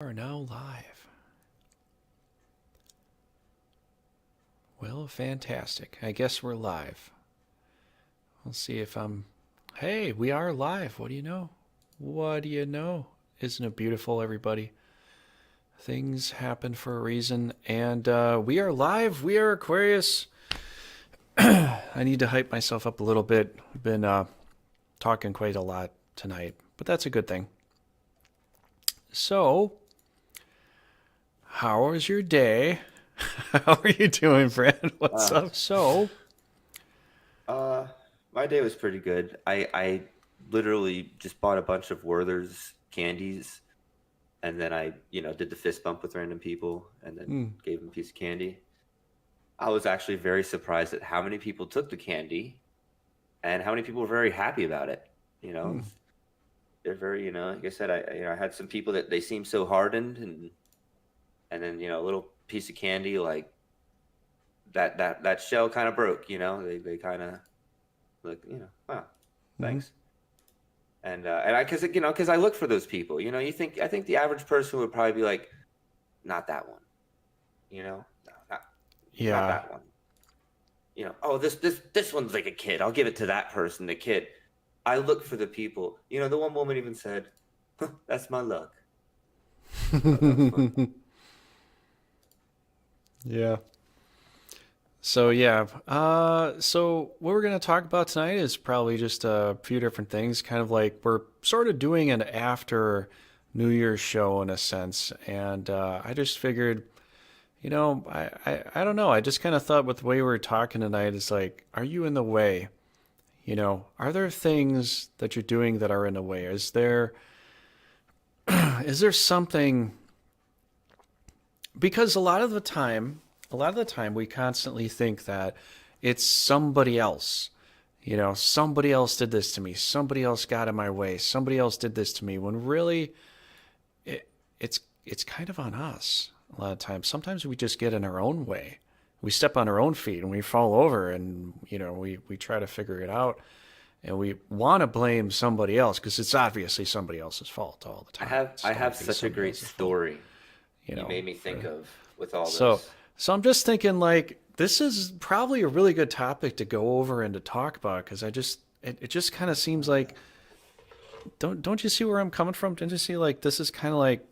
Are now live. Well, fantastic. I guess we're live. We'll see if I'm. Hey, we are live. What do you know? What do you know? Isn't it beautiful, everybody? Things happen for a reason, and we are live. We are Aquarius. I need to hype myself up a little bit. We've been talking quite a lot tonight, but that's a good thing. So, how was your day? How are you doing, Brad? What's Uh, up? So, uh, my day was pretty good. I literally just bought a bunch of Werther's candies, and then I did the fist bump with random people, and then hmm, gave them a piece of candy. I was actually very surprised at how many people took the candy and how many people were very happy about it. You know, hmm. they're like I said, I had some people that they seemed so hardened, and then a little piece of candy like that shell kind of broke. They kind of like wow, Hmm. thanks. And I because I look for those people. I think the average person would probably be like, not that one. No, not Yeah. that one. Oh, this one's like a kid. I'll give it to that person, the kid. I look for the people. The one woman even said, huh, "That's my luck." I thought that was funny. Yeah. So yeah. So what we're gonna talk about tonight is probably just a few different things. Kind of like we're sort of doing an after New Year's show in a sense, and I just figured, I don't know. I just kind of thought with the way we were talking tonight is like, are you in the way? Are there things that you're doing that are in the way? Is there something? Because a lot of the time we constantly think that it's somebody else. Somebody else did this to me. Somebody else got in my way. Somebody else did this to me. When really, it's kind of on us. A lot of times, sometimes we just get in our own way. We step on our own feet and we fall over, and we try to figure it out, and we want to blame somebody else because it's obviously somebody else's fault all the I time. have It's I got to have be such a somebody great else's fault. story You you know, made me think for, of with all so this. so I'm just thinking like this is probably a really good topic to go over and to talk about because it just kind of seems like don't you see where I'm coming from? Don't you see like this is kind of like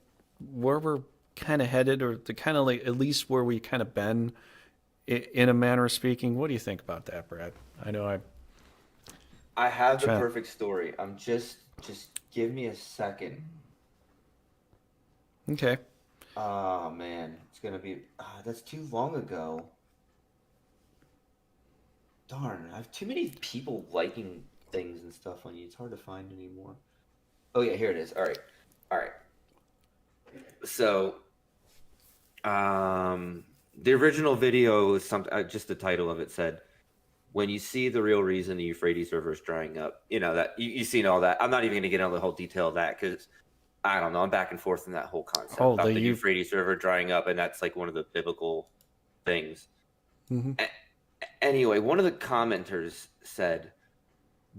where we're kind of headed or the kind of like at least where we kind of been in a manner of speaking. What do you think about that, Brad? I know I'm I have the trying. perfect story. I'm just give me a second. Okay. Oh man, it's gonna be that's too long ago. Darn, I have too many people liking things and stuff on you. It's hard to find anymore. Oh yeah, here it is. All right, all right. So, the original video was some just the title of it said, "When you see the real reason the Euphrates River is drying up." That you've seen all that. I'm not even gonna get into the whole detail of that because I don't know. I'm back and forth in that whole concept Oh, the about the you. Euphrates River drying up, and that's like one of the biblical things. Mm-hmm. A- Anyway, one of the commenters said,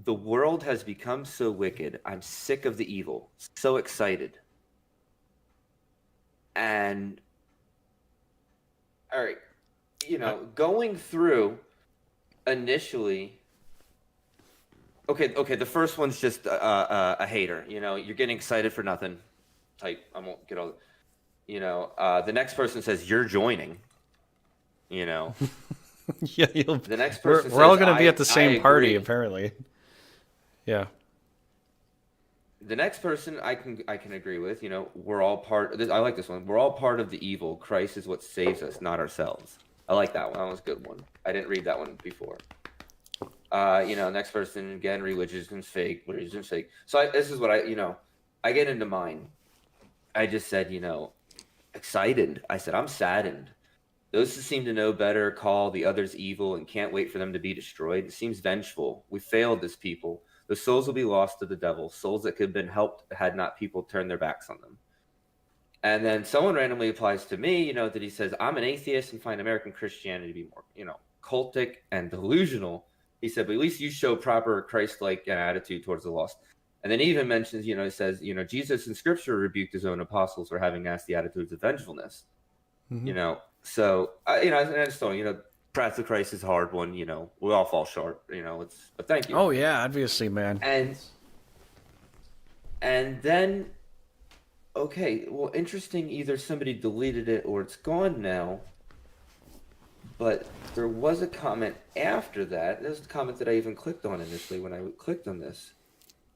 "The world has become so wicked. I'm sick of the evil. So excited." And all right, going through initially, okay, the first one's just a hater. You're getting excited for nothing. Type. I won't get all. The next person says you're joining. You know, Yeah, you'll. the next We're person we're all says gonna be at the I same party agree. apparently. Yeah. The next person I can agree with. We're all part. I like this one. We're all part of the evil. Christ is what saves us, not ourselves. I like that one. That was a good one. I didn't read that one before. Next person again. Religion's fake. Religion's fake. So this is what I get into mine. I just said, excited. I said I'm saddened. Those who seem to know better call the others evil and can't wait for them to be destroyed. It seems vengeful. We failed as people. The souls will be lost to the devil, souls that could have been helped had not people turned their backs on them. And then someone randomly applies to me, that he says, I'm an atheist and find American Christianity to be more, cultic and delusional. He said, but at least you show proper Christ like attitude towards the lost. And then he even mentions, it says, Jesus in scripture rebuked his own apostles for having nasty attitudes of vengefulness. So and I just thought, Path to Christ is a hard one. We all fall short. But thank you. Oh yeah, obviously, man. And then, okay, well, interesting. Either somebody deleted it or it's gone now. But there was a comment after that. There's a comment that I even clicked on initially when I clicked on this.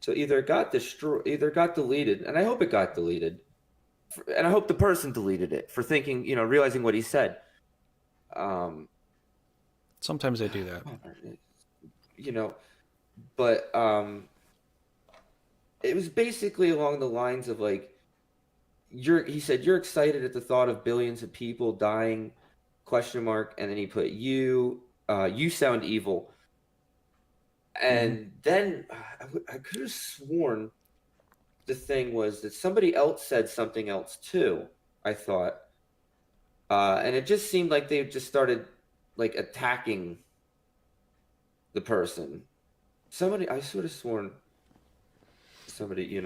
So either it got destroyed, either it got deleted, and I hope it got deleted, and I hope the person deleted it for thinking, realizing what he said. Sometimes they do that. But it was basically along the lines of like, he said, you're excited at the thought of billions of people dying, ? And then he put you sound evil. And then I could have sworn the thing was that somebody else said something else too, I thought. And it just seemed like they just started like attacking the person. I sort of sworn somebody,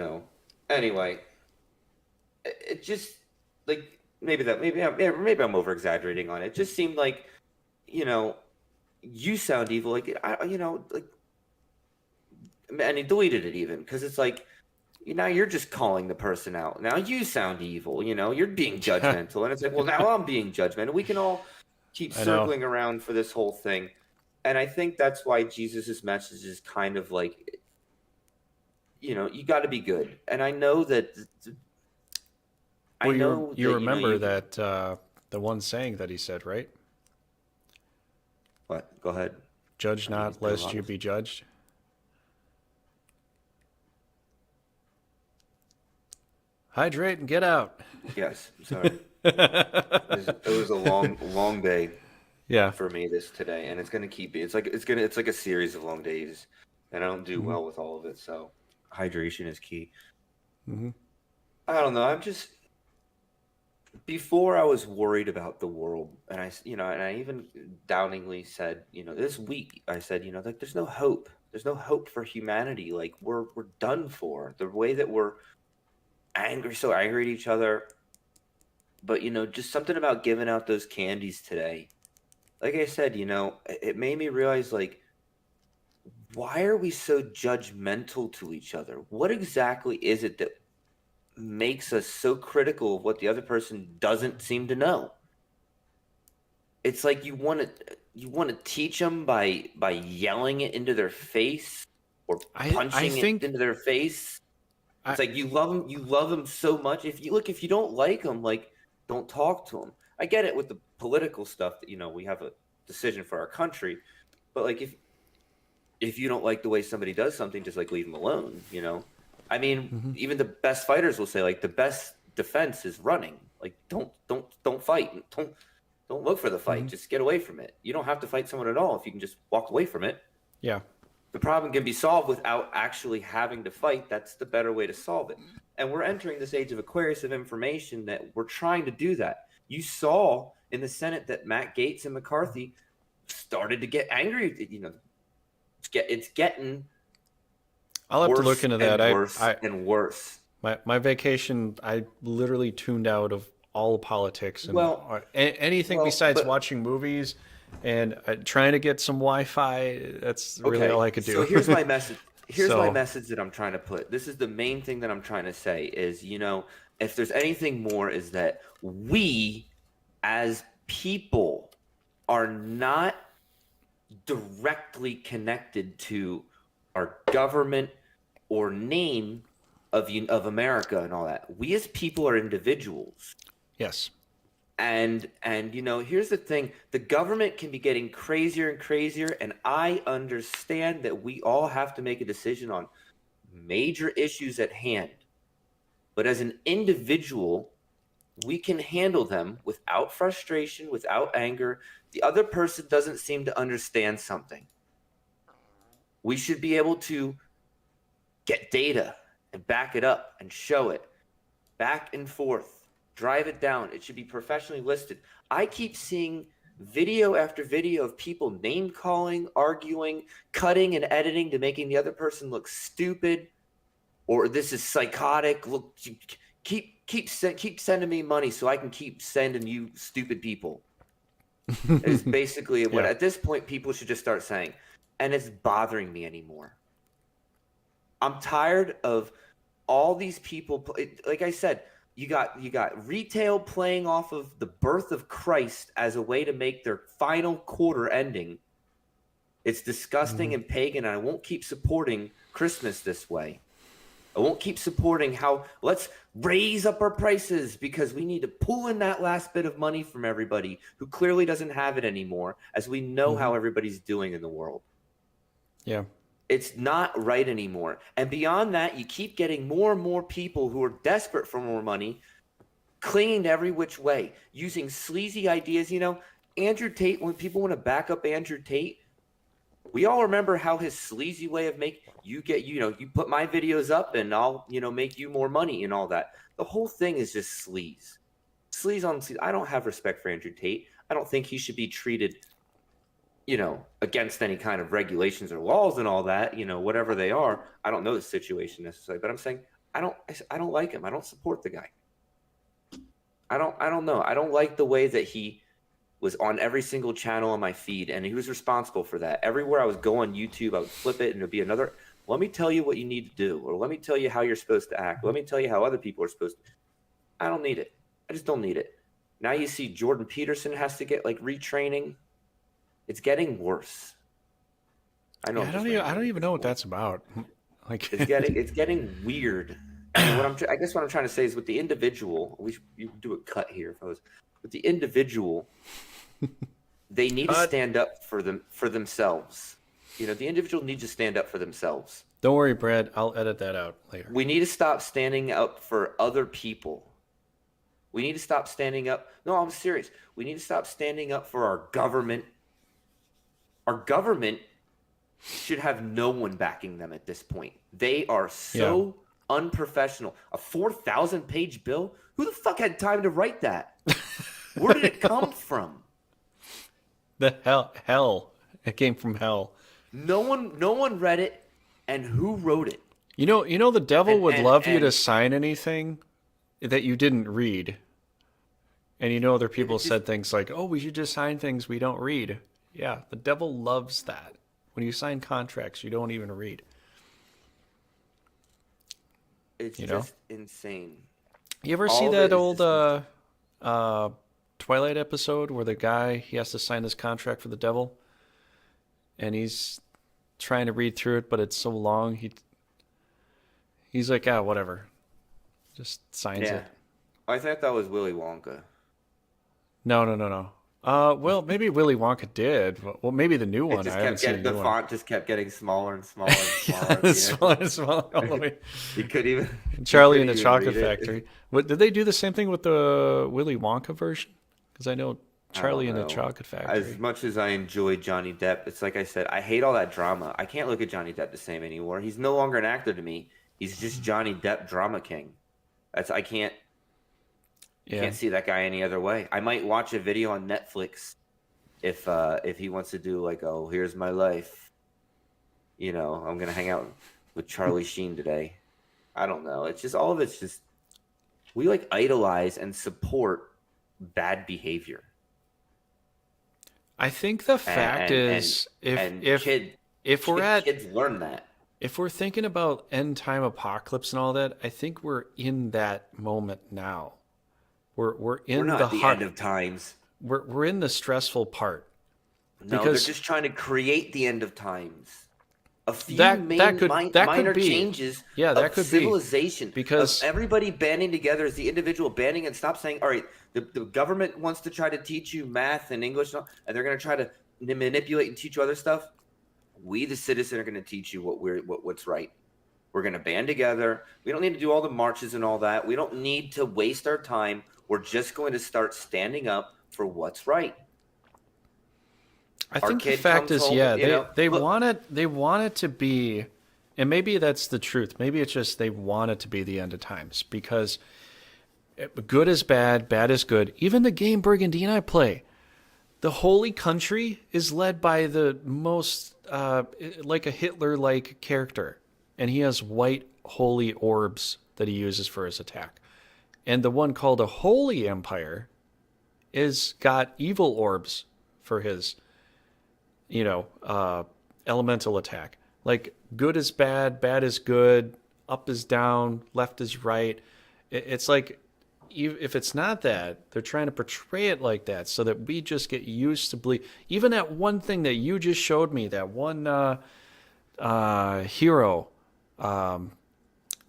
Anyway, it just like maybe I'm over exaggerating on it. It just seemed like, you sound evil. Like and he deleted it even because it's like, now you're just calling the person out. Now you sound evil. You're being judgmental, and it's like, well, now I'm being judgmental. We can all keep circling around for this whole thing, and I think that's why Jesus's message is kind of like, you got to be good. And I know that. You remember that the one saying that he said, right? What? Go ahead. Judge not, lest you be judged. Hydrate and get out. Yes, sorry. It was a long day. Yeah. For me today, and it's gonna keep me. It's like a series of long days, and I don't do well with all of it. So hydration is key. I don't know. I'm just before I was worried about the world, and I even downingly said, this week I said, like there's no hope. There's no hope for humanity. Like we're done for. The way that we're so angry at each other. But just something about giving out those candies today. Like I said, it made me realize, like, why are we so judgmental to each other? What exactly is it that makes us so critical of what the other person doesn't seem to know? It's like you want to teach them by yelling it into their face or punching it into their face. It's like you love them so much. If you don't like them, like, don't talk to them. I get it with the political stuff that, we have a decision for our country, but like if you don't like the way somebody does something, just like leave them alone, I mean, even the best fighters will say, like, the best defense is running. Like, don't fight. Don't look for the fight. Just get away from it. You don't have to fight someone at all if you can just walk away from it. Yeah. The problem can be solved without actually having to fight. That's the better way to solve it. And we're entering this age of Aquarius of information that we're trying to do that. You saw in the Senate that Matt Gaetz and McCarthy started to get angry. It's getting I'll have to look into that. And worse. My vacation, I literally tuned out of all politics and anything besides watching movies and trying to get some Wi-Fi. That's really all I could do. So here's my message. My message that I'm trying to put. This is the main thing that I'm trying to say is, if there's anything more, is that we as people are not directly connected to our government or name of America and all that. We as people are individuals. Yes. And here's the thing. The government can be getting crazier and crazier, and I understand that we all have to make a decision on major issues at hand. But as an individual, we can handle them without frustration, without anger. The other person doesn't seem to understand something. We should be able to get data and back it up and show it back and forth. Drive it down. It should be professionally listed. I keep seeing video after video of people name calling, arguing, cutting and editing to making the other person look stupid. or this is psychotic. Look, keep sending me money so I can keep sending you stupid people. Is basically what at this point people should just start saying, and it's bothering me anymore. I'm tired of all these people. Like I said, you got retail playing off of the birth of Christ as a way to make their final quarter ending. It's disgusting and pagan, and I won't keep supporting Christmas this way. I won't keep supporting how let's raise up our prices because we need to pull in that last bit of money from everybody who clearly doesn't have it anymore, as we know how everybody's doing in the world. Yeah. It's not right anymore. And beyond that, you keep getting more and more people who are desperate for more money, clinging to every which way, using sleazy ideas. You know, Andrew Tate, when people want to back up Andrew Tate, we all remember how his sleazy way of you put my videos up and I'll, make you more money and all that. The whole thing is just sleaze. Sleaze on sleaze. I don't have respect for Andrew Tate. I don't think he should be treated against any kind of regulations or laws and all that, whatever they are. I don't know the situation necessarily, but I'm saying I don't like him. I don't support the guy. I don't know. I don't like the way that he was on every single channel on my feed, and he was responsible for that. Everywhere I would go on YouTube, I would flip it and it'd be another, let me tell you what you need to do, or let me tell you how you're supposed to act. Let me tell you how other people are supposed to. I don't need it. I just don't need it. Now you see Jordan Peterson has to get retraining. It's getting worse. I know. Yeah, I don't even know what that's about. It's getting weird. And I guess what I'm trying to say is with the individual, you do a cut here, fellas. With the individual, they need to stand up for themselves. The individual needs to stand up for themselves. Don't worry, Brad. I'll edit that out later. We need to stop standing up for other people. We need to stop standing up. No, I'm serious. We need to stop standing up for our government. Our government should have no one backing them at this point. They are so unprofessional. A 4,000-page bill? Who the fuck had time to write that? Where did it come from? The hell. It came from hell. No one read it, and who wrote it? You know the devil would love you to sign anything that you didn't read. And other people said things like, "Oh, we should just sign things we don't read." Yeah, the devil loves that. When you sign contracts you don't even read. It's just insane. You ever see that old Twilight episode where the guy, he has to sign this contract for the devil and he's trying to read through it, but it's so long he's like, whatever. Just signs it. I think that was Willy Wonka. No. Well, maybe Willy Wonka did. Well, maybe the new one. The font just kept getting smaller and smaller and smaller. Smaller and smaller all the way. You couldn't even. Charlie and the Chocolate Factory. What did they do the same thing with the Willy Wonka version? Because I know Charlie and the Chocolate Factory. As much as I enjoy Johnny Depp, it's like I said, I hate all that drama. I can't look at Johnny Depp the same anymore. He's no longer an actor to me. He's just Johnny Depp drama king. I can't see that guy any other way. I might watch a video on Netflix if he wants to do here's my life. I'm gonna hang out with Charlie Sheen today. I don't know. It's just all of it's just we idolize and support bad behavior. I think the fact is if kids learn that. If we're thinking about end time apocalypse and all that, I think we're in that moment now. We're not the end of times. We're in the stressful part. No, they're just trying to create the end of times. A few minor changes of civilization. Because of everybody banding together as the individual banding and stop saying, all right, the government wants to try to teach you math and English and they're going to try to manipulate and teach you other stuff. We, the citizen, are going to teach you what's right. We're going to band together. We don't need to do all the marches and all that. We don't need to waste our time. We're just going to start standing up for what's right. I think the fact is, they want it to be, and maybe that's the truth. Maybe it's just they want it to be the end of times because good is bad, bad is good. Even the game Burgundy and I play, the holy country is led by the most like a Hitler-like character, and he has white holy orbs that he uses for his attack. And the one called a holy empire is got evil orbs for his, elemental attack. Like good is bad, bad is good, up is down, left is right. It's like if it's not that, they're trying to portray it like that so that we just get used to believe. Even that one thing that you just showed me, that one hero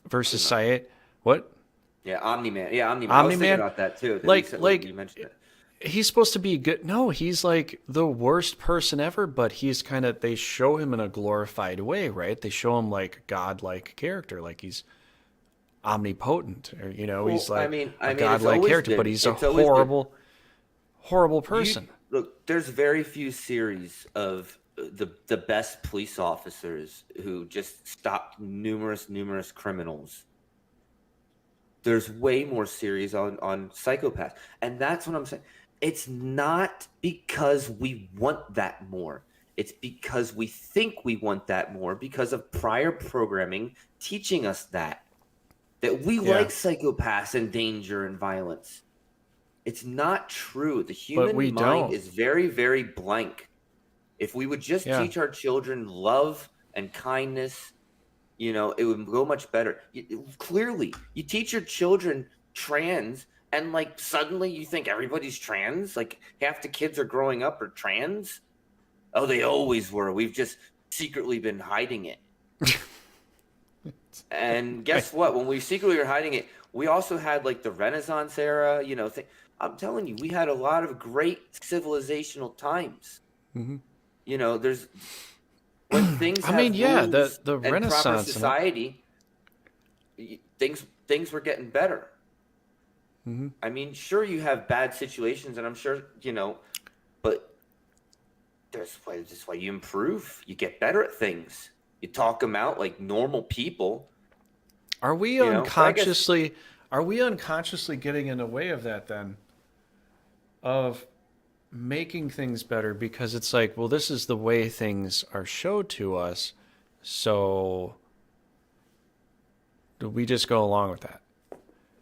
versus Sayed. What? Yeah, Omni-Man. Yeah, Omni-Man. I was thinking about that too. That you mentioned it. He's supposed to be good. No, he's like the worst person ever, but he's kind of, they show him in a glorified way, right? They show him like godlike character, like he's omnipotent, or he's like a godlike character, but he's a horrible person. Look, there's very few series of the best police officers who just stopped numerous criminals. There's way more series on psychopaths, and that's what I'm saying. It's not because we want that more. It's because we think we want that more because of prior programming teaching us that we like psychopaths and danger and violence. It's not true. The human mind is very, very blank. If we would just teach our children love and kindness, it would go much better. Clearly, you teach your children trans, and like suddenly you think everybody's trans. Like half the kids are growing up are trans. Oh, they always were. We've just secretly been hiding it. And guess what? When we secretly were hiding it, we also had like the Renaissance era. I'm telling you, we had a lot of great civilizational times. Mm-hmm. There's when things. The and Renaissance proper society, things were getting better. Mm-hmm. I mean, sure, you have bad situations, and I'm sure but that's why you improve. You get better at things. You talk them out like normal people. Are we unconsciously getting in the way of that then? Of making things better because it's like, well, this is the way things are showed to us, so do we just go along with that?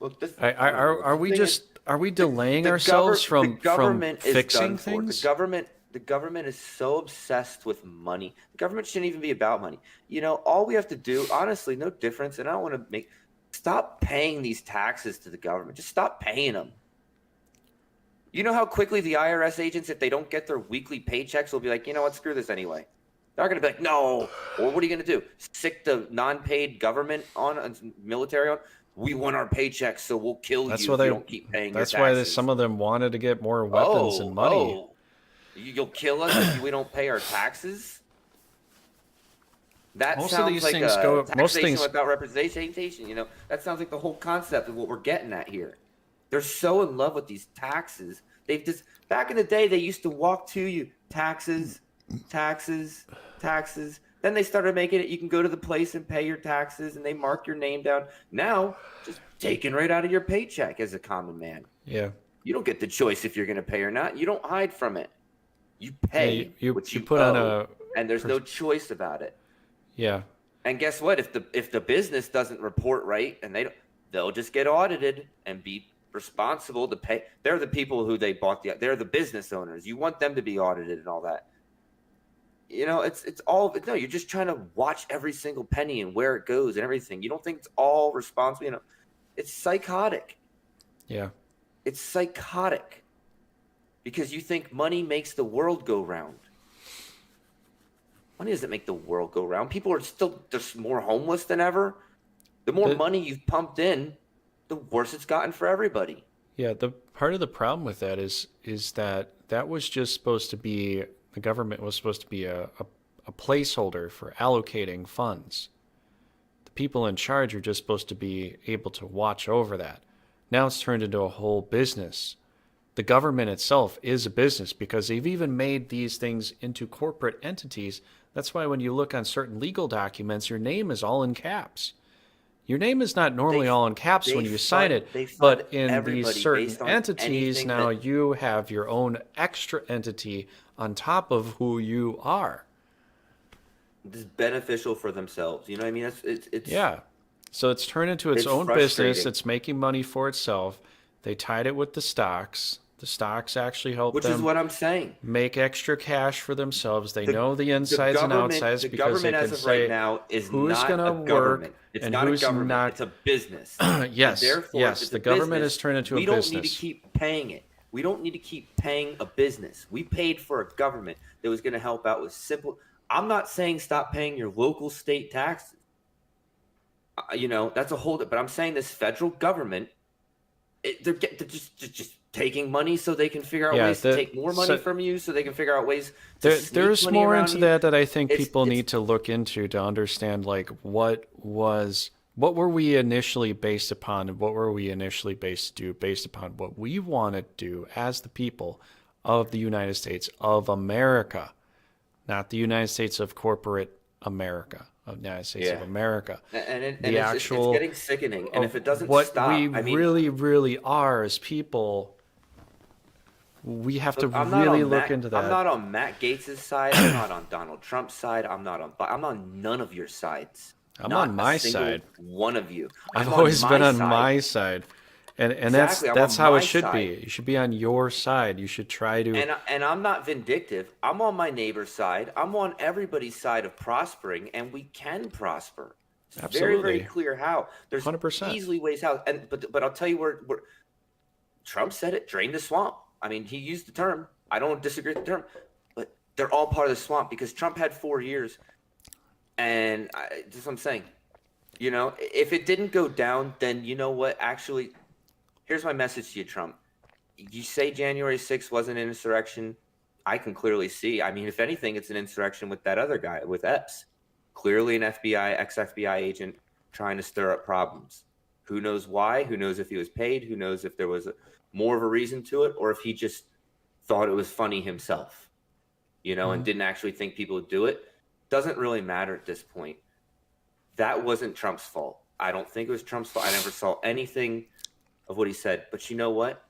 Look, are we delaying ourselves from fixing things? The government is so obsessed with money. The government shouldn't even be about money. All we have to do, honestly, no difference. And I don't want to stop paying these taxes to the government. Just stop paying them. You know how quickly the IRS agents, if they don't get their weekly paychecks, will be like, you know what, screw this anyway. They're going to be like, no. Or what are you going to do? Sick the non-paid government on, military on? We want our paychecks, so we'll kill you if you don't keep paying your taxes. That's why some of them wanted to get more weapons and money. You'll kill us if we don't pay our taxes? That most sounds of these like things taxation without representation. That sounds like the whole concept of what we're getting at here. They're so in love with these taxes. They've just back in the day they used to walk to you taxes. Then they started making it you can go to the place and pay your taxes and they mark your name down. Now, just taken right out of your paycheck as a common man. Yeah. You don't get the choice if you're going to pay or not. You don't hide from it. You pay what you put owe, and there's no choice about it. Yeah. And guess what? If the business doesn't report right and they'll just get audited and be responsible to pay. They're the people who they're the business owners. You want them to be audited and all that. It's all no, you're just trying to watch every single penny and where it goes and everything. You don't think it's all responsible, it's psychotic. Yeah. It's psychotic. Because you think money makes the world go round. Money doesn't make the world go round. People are still just more homeless than ever. The more money you've pumped in, the worse it's gotten for everybody. Yeah, the part of the problem with that is that was just supposed to be, the government was supposed to be a placeholder for allocating funds. The people in charge are just supposed to be able to watch over that. Now it's turned into a whole business. The government itself is a business because they've even made these things into corporate entities. That's why when you look on certain legal documents, your name is all in caps. Your name is not normally all in caps when you sign it, but in these certain entities, now you have your own extra entity on top of who you are. It's beneficial for themselves. You know what I mean? It's yeah. So it's turned into its It's own business. frustrating. It's making money for itself. They tied it with the stocks. The stocks actually help Which is them what I'm saying. make extra cash for themselves. They The know the insides and outsides the because they government can as of right say now is who's going not to a work government. It's and not a who's government. not. It's a business. And Yes, therefore, if yes, it's the a government business, has turned into a we don't need to business. keep paying it. We don't need to keep paying a business. We paid for a government that was going to help out with simple. I'm not saying stop paying your local state taxes. That's a whole. But I'm saying this federal government, they're just taking money so they can figure out Yeah, ways to take more money so from you, so they can figure out ways to sneak there's money more around into you. that I think people It's need to look into to understand like what were we initially based upon and what were we initially based to do based upon what we want to do as the people of the United States of America, not the United States of corporate America, of the United States of America. And The it's actual getting sickening. And if it doesn't what stop, we I mean, really, really are as people, we have to look, I'm not really on look Matt. into that. I'm not on Matt Gates' side. I'm not on Donald Trump's side. I'm on none of your sides. I'm Not on my a single side. one of you. I've I'm on always been my on side. my side. And Exactly, I'm that's on how my it should side. be. You should be on your side. You should try to And I'm not vindictive. I'm on my neighbor's side. I'm on everybody's side of prospering, and we can prosper. It's very, very Absolutely. clear how. There's 100%. easily ways how. But I'll tell you where Trump said it: drain the swamp. I mean, he used the term. I don't disagree with the term, but they're all part of the swamp because Trump had 4 years, and that's what I'm saying. If it didn't go down, then you know what? Actually, here's my message to you, Trump. You say January 6th wasn't an insurrection. I can clearly see. I mean, if anything, it's an insurrection with that other guy, with Epps. Clearly an ex-FBI agent trying to stir up problems. Who knows why? Who knows if he was paid? Who knows if there was more of a reason to it, or if he just thought it was funny himself, and didn't actually think people would do it? Doesn't really matter at this point. That wasn't Trump's fault. I don't think it was Trump's fault. I never saw anything of what he said. But you know what?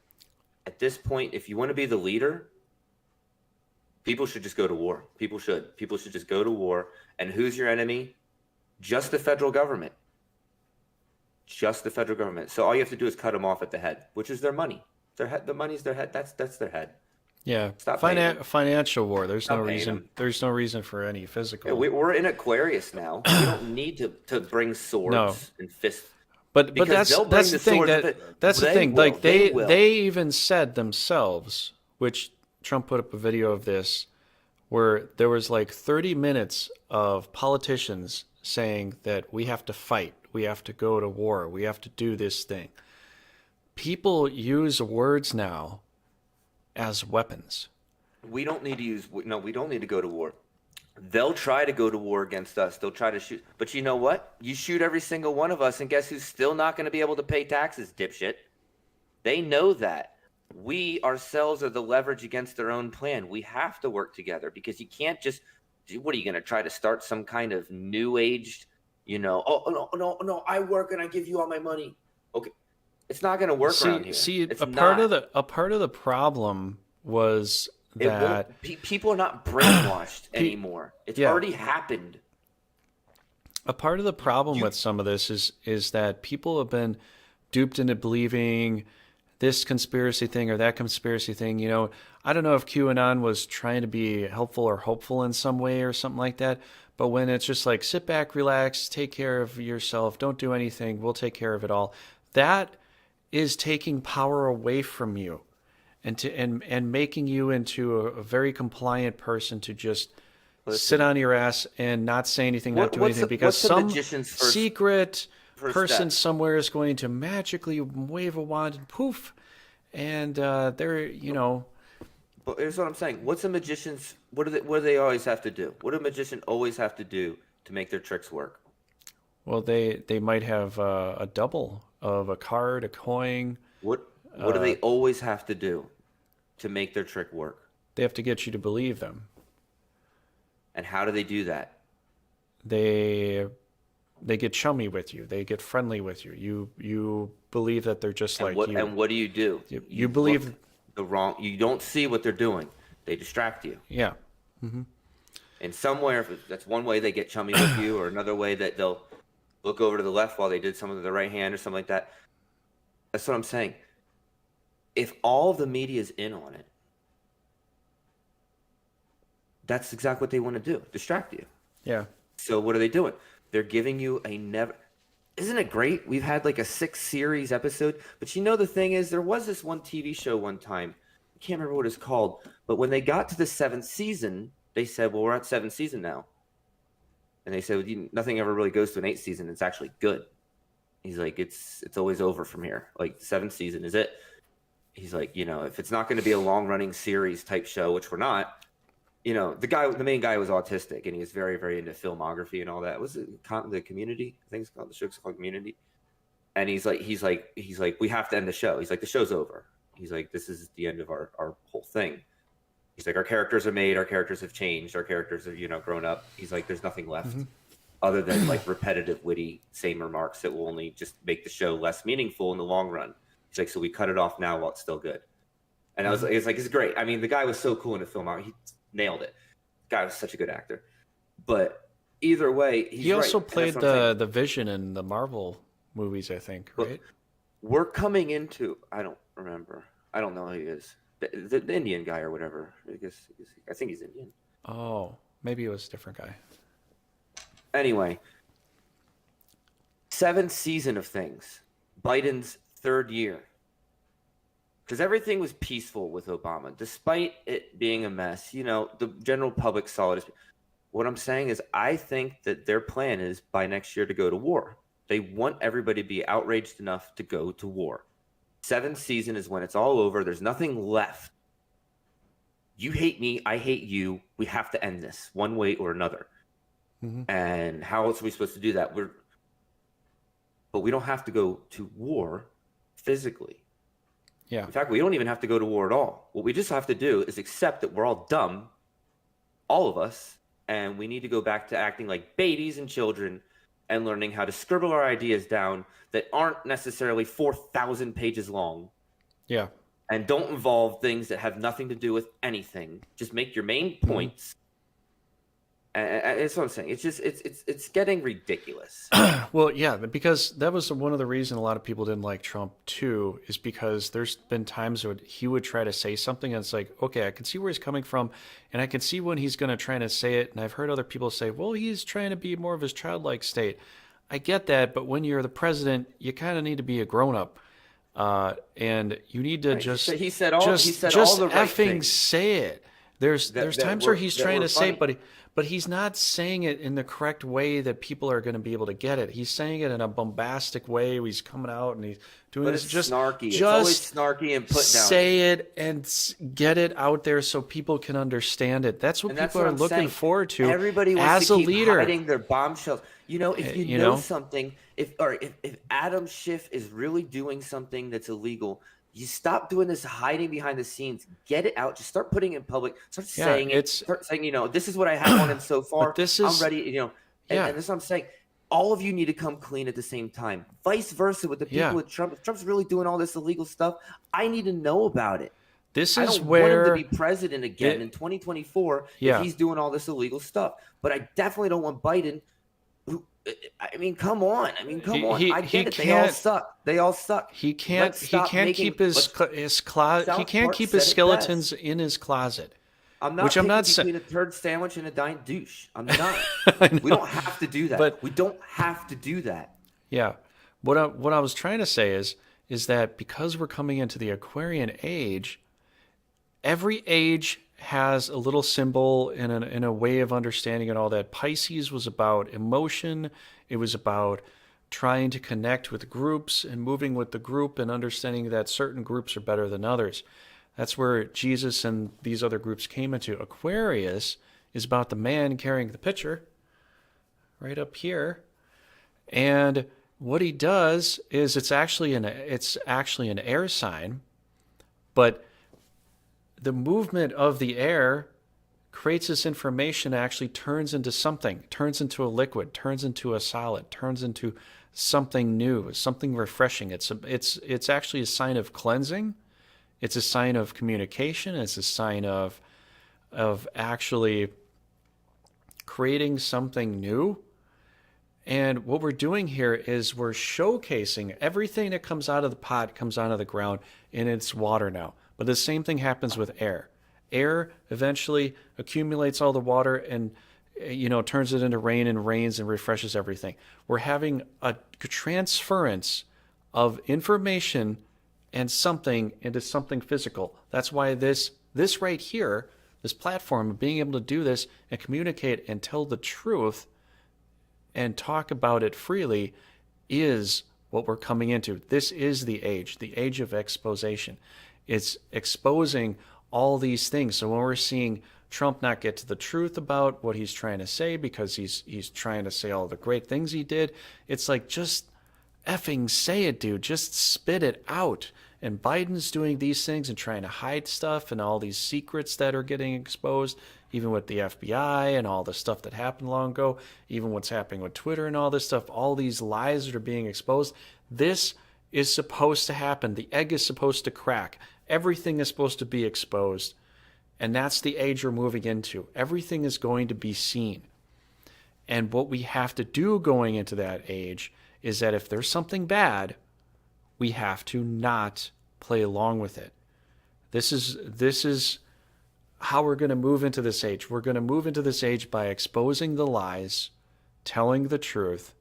At this point, if you want to be the leader, people should just go to war. People should. People should just go to war. And who's your enemy? Just the federal government. Just the federal government. So all you have to do is cut them off at the head, which is their money. Their head. The money's their head. That's their head. yeah, Stop paying them. financial war. There's Stop no paying reason. them. There's no reason for any physical. Yeah, we're in Aquarius now. We don't need to bring swords No. and fists. But Because that's they'll bring the the thing sword, that's the they thing. will, Like they will. they even said themselves, which Trump put up a video of this, where there was like 30 minutes of politicians saying that we have to fight, we have to go to war, we have to do this thing. People use words now as weapons. We don't need to use. No, we don't need to go to war. They'll try to go to war against us. They'll try to shoot. But you know what? You shoot every single one of us, and guess who's still not going to be able to pay taxes, dipshit? They know that. We ourselves are the leverage against their own plan. We have to work together because you can't just. What are you going to try to start some kind of new age? Oh no! I work and I give you all my money. Okay, it's not going to work around here. See, It's a part not. of the problem was It that won't, people are not brainwashed anymore. It's already happened. a part of the problem with some of this is that people have been duped into believing this conspiracy thing or that conspiracy thing. I don't know if QAnon was trying to be helpful or hopeful in some way or something like that. But when it's just like, sit back, relax, take care of yourself, don't do anything, we'll take care of it all. That is taking power away from you and making you into a very compliant person to just sit on your ass and not say anything, not do anything, because some secret person somewhere is going to magically wave a wand and poof, and they're. But here's what I'm saying. What's a magician's? What do they always have to do? What do a magician always have to do to make their tricks work? Well, they might have a double of a card, a coin. What do they always have to do to make their trick work? They have to get you to believe them. And how do they do that? They get chummy with you. They get friendly with you. You believe that they're just like you. And what do? You believe you don't see what they're doing. They distract you. Yeah. Mm-hmm. And somewhere, if that's one way they get chummy with you, or another way that they'll look over to the left while they did something with the right hand or something like that. That's what I'm saying. If all of the media is in on it, that's exactly what they want to do, distract you. Yeah. So what are they doing? They're giving you a never. Isn't it great? We've had like a 6-series episode. But you know, the thing is, there was this one TV show one time. I can't remember what it's called. But when they got to the 7th season, they said, well, we're at 7th season now. And they said, well, nothing ever really goes to an 8th season. It's actually good. He's like, it's always over from here. Like, the 7th season is it. He's like, you know, if it's not going to be a long-running series type show, which we're not, you know, the main guy was autistic, and he was very, very into filmography and all that. Was it the Community? I think it's called, the show's called Community. And he's like, we have to end the show. He's like, the show's over. He's like, this is the end of our whole thing. He's like, our characters are made, our characters have changed, our characters are, you know, grown up. He's like, there's nothing left other than like repetitive, witty, same remarks that will only just make the show less meaningful in the long run. He's like, so we cut it off now while it's still good. And I was like, it's great. I mean, the guy was so cool in the film. He nailed it. The guy was such a good actor. But either way, he also played the Vision in the Marvel movies, I think, right? But we're coming into, I don't remember. I don't know who he is. The Indian guy or whatever. I think he's Indian. Oh, maybe it was a different guy. Anyway, 7th season of things. Biden's 3rd year. Because everything was peaceful with Obama, despite it being a mess. You know, the general public saw it. What I'm saying is, I think that their plan is by next year to go to war. They want everybody to be outraged enough to go to war. 7th season is when it's all over. There's nothing left. You hate me. I hate you. We have to end this one way or another. And how else are we supposed to do that? But we don't have to go to war physically. Yeah. In fact, we don't even have to go to war at all. What we just have to do is accept that we're all dumb, all of us, and we need to go back to acting like babies and children and learning how to scribble our ideas down that aren't necessarily 4,000 pages long. Yeah. And don't involve things that have nothing to do with anything. Just make your main points. And that's what I'm saying. It's just it's getting ridiculous. Well, yeah, because that was one of the reasons a lot of people didn't like Trump too, is because there's been times where he would try to say something and it's like, okay, I can see where he's coming from, and I can see when he's going to try to say it. And I've heard other people say, well, he's trying to be more of his childlike state. I get that, but when you're the president, you kind of need to be a grown up, and you need to just he said all the right effing things. Say it. There's times where he's trying to say it, but he's not saying it in the correct way that people are going to be able to get it. He's saying it in a bombastic way. He's coming out and he's doing this. Just snarky. It's always snarky and put down. Say it and get it out there so people can understand it. That's what people are looking forward to. Everybody wants to keep hiding their bombshells. You know, if you know something, if Adam Schiff is really doing something that's illegal, you stop doing this hiding behind the scenes. Get it out. Just start putting it in public. Start saying it. Start saying, you know, this is what I have on him so far. I'm ready, you know. And this is what I'm saying. All of you need to come clean at the same time. Vice versa with the people with Trump. If Trump's really doing all this illegal stuff, I need to know about it. I don't want him to be president again in 2024 if he's doing all this illegal stuff. But I definitely don't want Biden. I mean, come on. I get it. They all suck. He can't keep his skeletons in his closet. I'm not between a turd sandwich and a dying douche. I'm not. We don't have to do that. But we don't have to do that. Yeah. What I was trying to say is that because we're coming into the Aquarian Age, every age has a little symbol in a way of understanding and all that. Pisces was about emotion. It was about trying to connect with groups and moving with the group and understanding that certain groups are better than others. That's where Jesus and these other groups came into. Aquarius is about the man carrying the pitcher right up here. And what he does is it's actually an air sign, but the movement of the air creates this information that actually turns into something, turns into a liquid, turns into a solid, turns into something new, something refreshing. It's actually a sign of cleansing. It's a sign of communication. It's a sign of actually creating something new. And what we're doing here is we're showcasing everything that comes out of the pot comes out of the ground, and it's water now. But the same thing happens with air. Air eventually accumulates all the water and turns it into rain and rains and refreshes everything. We're having a transference of information and something into something physical. That's why this right here, this platform of being able to do this and communicate and tell the truth and talk about it freely is what we're coming into. This is the age of exposition. It's exposing all these things. So when we're seeing Trump not get to the truth about what he's trying to say because he's trying to say all the great things he did, it's like, just effing say it, dude. Just spit it out. And Biden's doing these things and trying to hide stuff and all these secrets that are getting exposed, even with the FBI and all the stuff that happened long ago, even what's happening with Twitter and all this stuff, all these lies that are being exposed. This is supposed to happen. The egg is supposed to crack. Everything is supposed to be exposed. And that's the age we're moving into. Everything is going to be seen. And what we have to do going into that age is that if there's something bad, we have to not play along with it. This is how we're going to move into this age. We're going to move into this age by exposing the lies, telling the truth,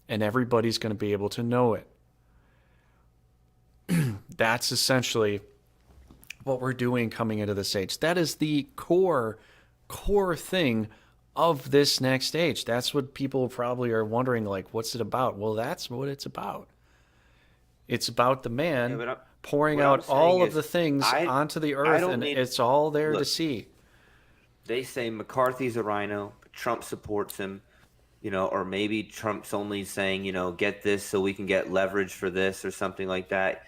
and everybody's going to be able to know it. That's essentially what we're doing coming into this age. That is the core thing of this next age. That's what people probably are wondering, like, what's it about? Well, that's what it's about. It's about the man pouring out all of the things onto the earth, and it's all there to see. They say McCarthy's a rhino, but Trump supports him, or maybe Trump's only saying, get this so we can get leverage for this or something like that.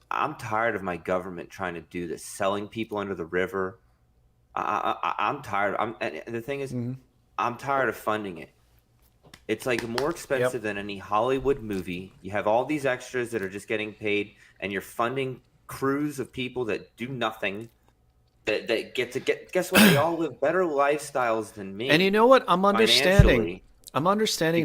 I'm tired of my government trying to do this, selling people under the river. I'm tired. And the thing is, I'm tired of funding it. It's like more expensive than any Hollywood movie. You have all these extras that are just getting paid, and you're funding crews of people that do nothing. That guess what? They all live better lifestyles than me. And you know what? I'm understanding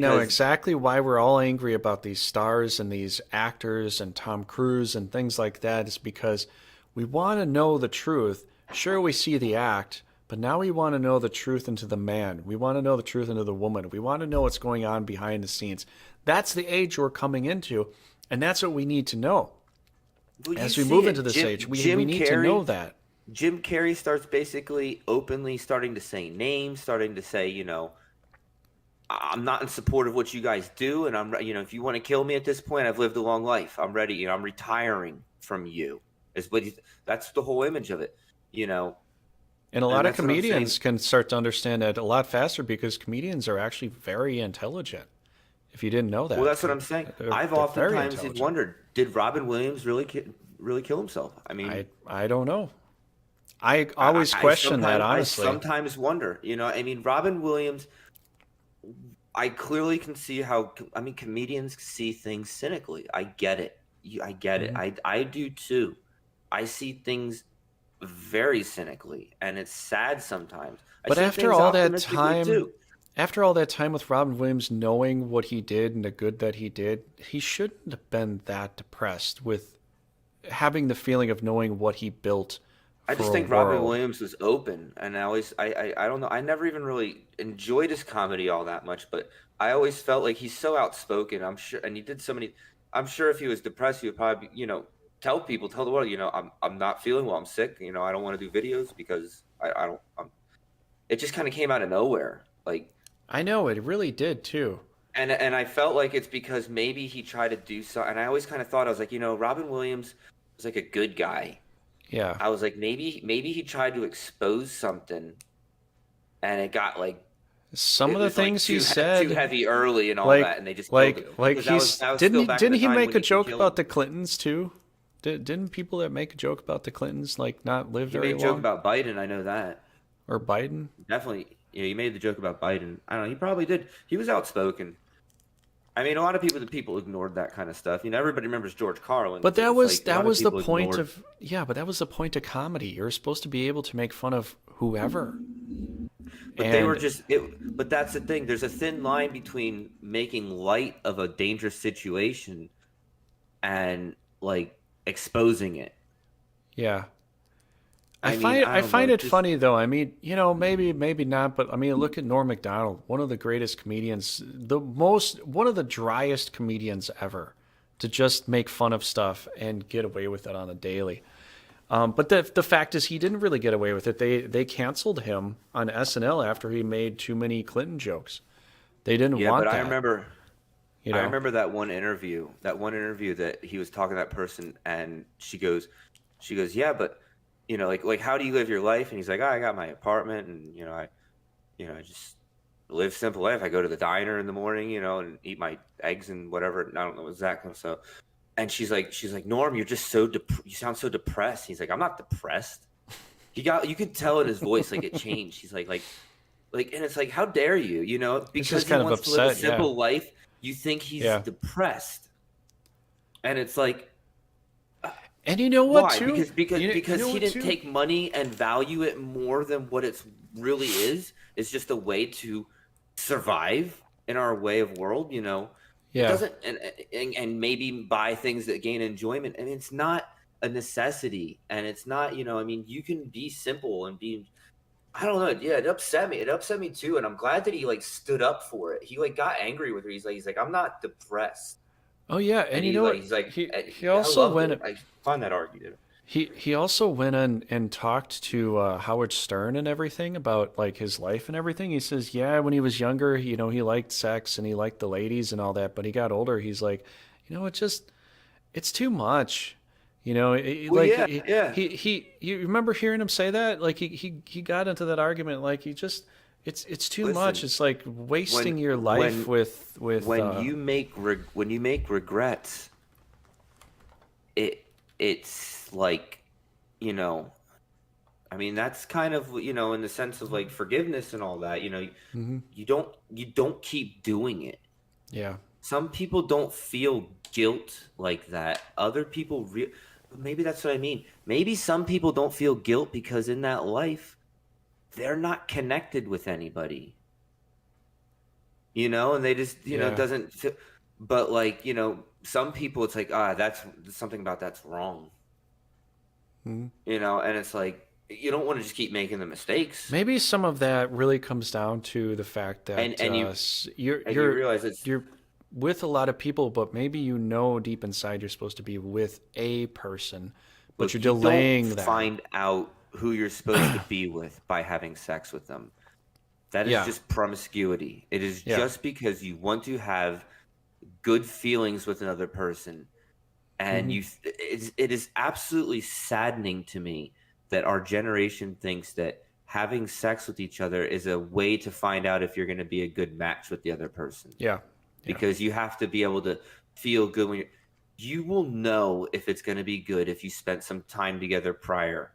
now exactly why we're all angry about these stars and these actors and Tom Cruise and things like that. Is because we want to know the truth. Sure, we see the act, but now we want to know the truth into the man. We want to know the truth into the woman. We want to know what's going on behind the scenes. That's the age we're coming into, and that's what we need to know. Well, as we move into this age, we need to know that. Jim Carrey starts basically openly starting to say names, starting to say, I'm not in support of what you guys do, and I'm, if you want to kill me at this point, I've lived a long life. I'm ready. I'm retiring from you. That's the whole image of it, And a lot of comedians can start to understand that a lot faster because comedians are actually very intelligent. If you didn't know that. Well, that's what I'm saying. I've oftentimes wondered, did Robin Williams really kill himself? I mean, I don't know. I always question that, honestly. I sometimes wonder. Robin Williams, I clearly can see how, comedians see things cynically. I get it. I get it. I do too. I see things very cynically, and it's sad sometimes. But after all that time with Robin Williams knowing what he did and the good that he did, he shouldn't have been that depressed with having the feeling of knowing what he built. I just think Robin Williams was open, and I don't know. I never even really enjoyed his comedy all that much, but I always felt like he's so outspoken. I'm sure, and he did so many. I'm sure if he was depressed, he would probably, tell the world, I'm not feeling well. I'm sick. I don't want to do videos because I don't. It just kind of came out of nowhere. Like, I know it really did too. And I felt like it's because maybe he tried to do something. And I always kind of thought, I was like, Robin Williams was like a good guy. Yeah. I was like, maybe he tried to expose something, and it got like some of the things he said too heavy early and all that, and they just didn't he make a joke about the Clintons too? Didn't people that make a joke about the Clintons not live very long? He made a joke about Biden. I know that. Or Biden? Definitely. Yeah, he made the joke about Biden. I don't know. He probably did. He was outspoken. A lot of people ignored that kind of stuff. Everybody remembers George Carlin. But that was the point but that was the point of comedy. You're supposed to be able to make fun of whoever. But they were And just it. But that's the thing. There's a thin line between making light of a dangerous situation and like exposing it. yeah, I mean, I I don't know. find it Just funny though. I mean, you know, maybe not, but I mean, look at Norm Macdonald, one of the greatest comedians, one of the driest comedians ever, to just make fun of stuff and get away with it on a daily. But the fact is, he didn't really get away with it. They canceled him on SNL after he made too many Clinton jokes. They didn't yeah, but want I that, remember. you I know. remember that one interview. That one interview that he was talking to that person, and she goes, yeah, but like how do you live your life? And he's like, oh, I got my apartment, and I just live simple life. I go to the diner in the morning, and eat my eggs and whatever. And I don't know exactly. So, and she's like, Norm, you're just you sound so depressed. He's like, I'm not depressed. You could tell in his voice, like it changed. He's and it's like, how dare you? He's Because just he kind of wants to live a upset. Yeah, simple life, you think he's yeah. depressed. And it's like, And you know what why? too? You Because know he what didn't too? take money and value it more than what it really is. It's just a way to survive in our way of world. It Yeah. doesn't, and maybe buy things that gain enjoyment. And it's not a necessity, and it's not. I mean, you can be simple and be. I don't know. Yeah, it upset me. It upset me too, and I'm glad that he like stood up for it. He like got angry with her. He's like, I'm not depressed. Oh yeah, And and you know what? he's like, He I also loved went it. I find that argument. he also went in and talked to Howard Stern and everything about like his life and everything. He says, yeah, when he was younger, he liked sex and he liked the ladies and all that, but he got older. He's like, it's too much. Well, yeah, yeah. You remember hearing him say that? Like he got into that argument. Like it's too much. Listen, It's like when wasting your life with when you make regrets, it's like, you know, I mean, that's kind of, in the sense of like forgiveness and all that. Mhm. You don't keep doing it. Yeah. Some people don't feel guilt like that. Other people maybe that's what I mean. Maybe some people don't feel guilt because in that life they're not connected with anybody. And they just, it Yeah. doesn't feel, but like, some people it's like, that's something about that's wrong. Mhm. And it's like you don't want to just keep making the mistakes. Maybe some of that really comes down to the fact And that and you and you realize it's you're with a lot of people, but maybe deep inside you're supposed to be with a person, but look, you're you don't delaying that. find out who you're supposed to be with by having sex with them. That is Yeah, just promiscuity. It is yeah. just because you want to have good feelings with another person. And Hmm. it is absolutely saddening to me that our generation thinks that having sex with each other is a way to find out if you're going to be a good match with the other person. Yeah, yeah. Because you have to be able to feel good you will know if it's going to be good if you spent some time together prior.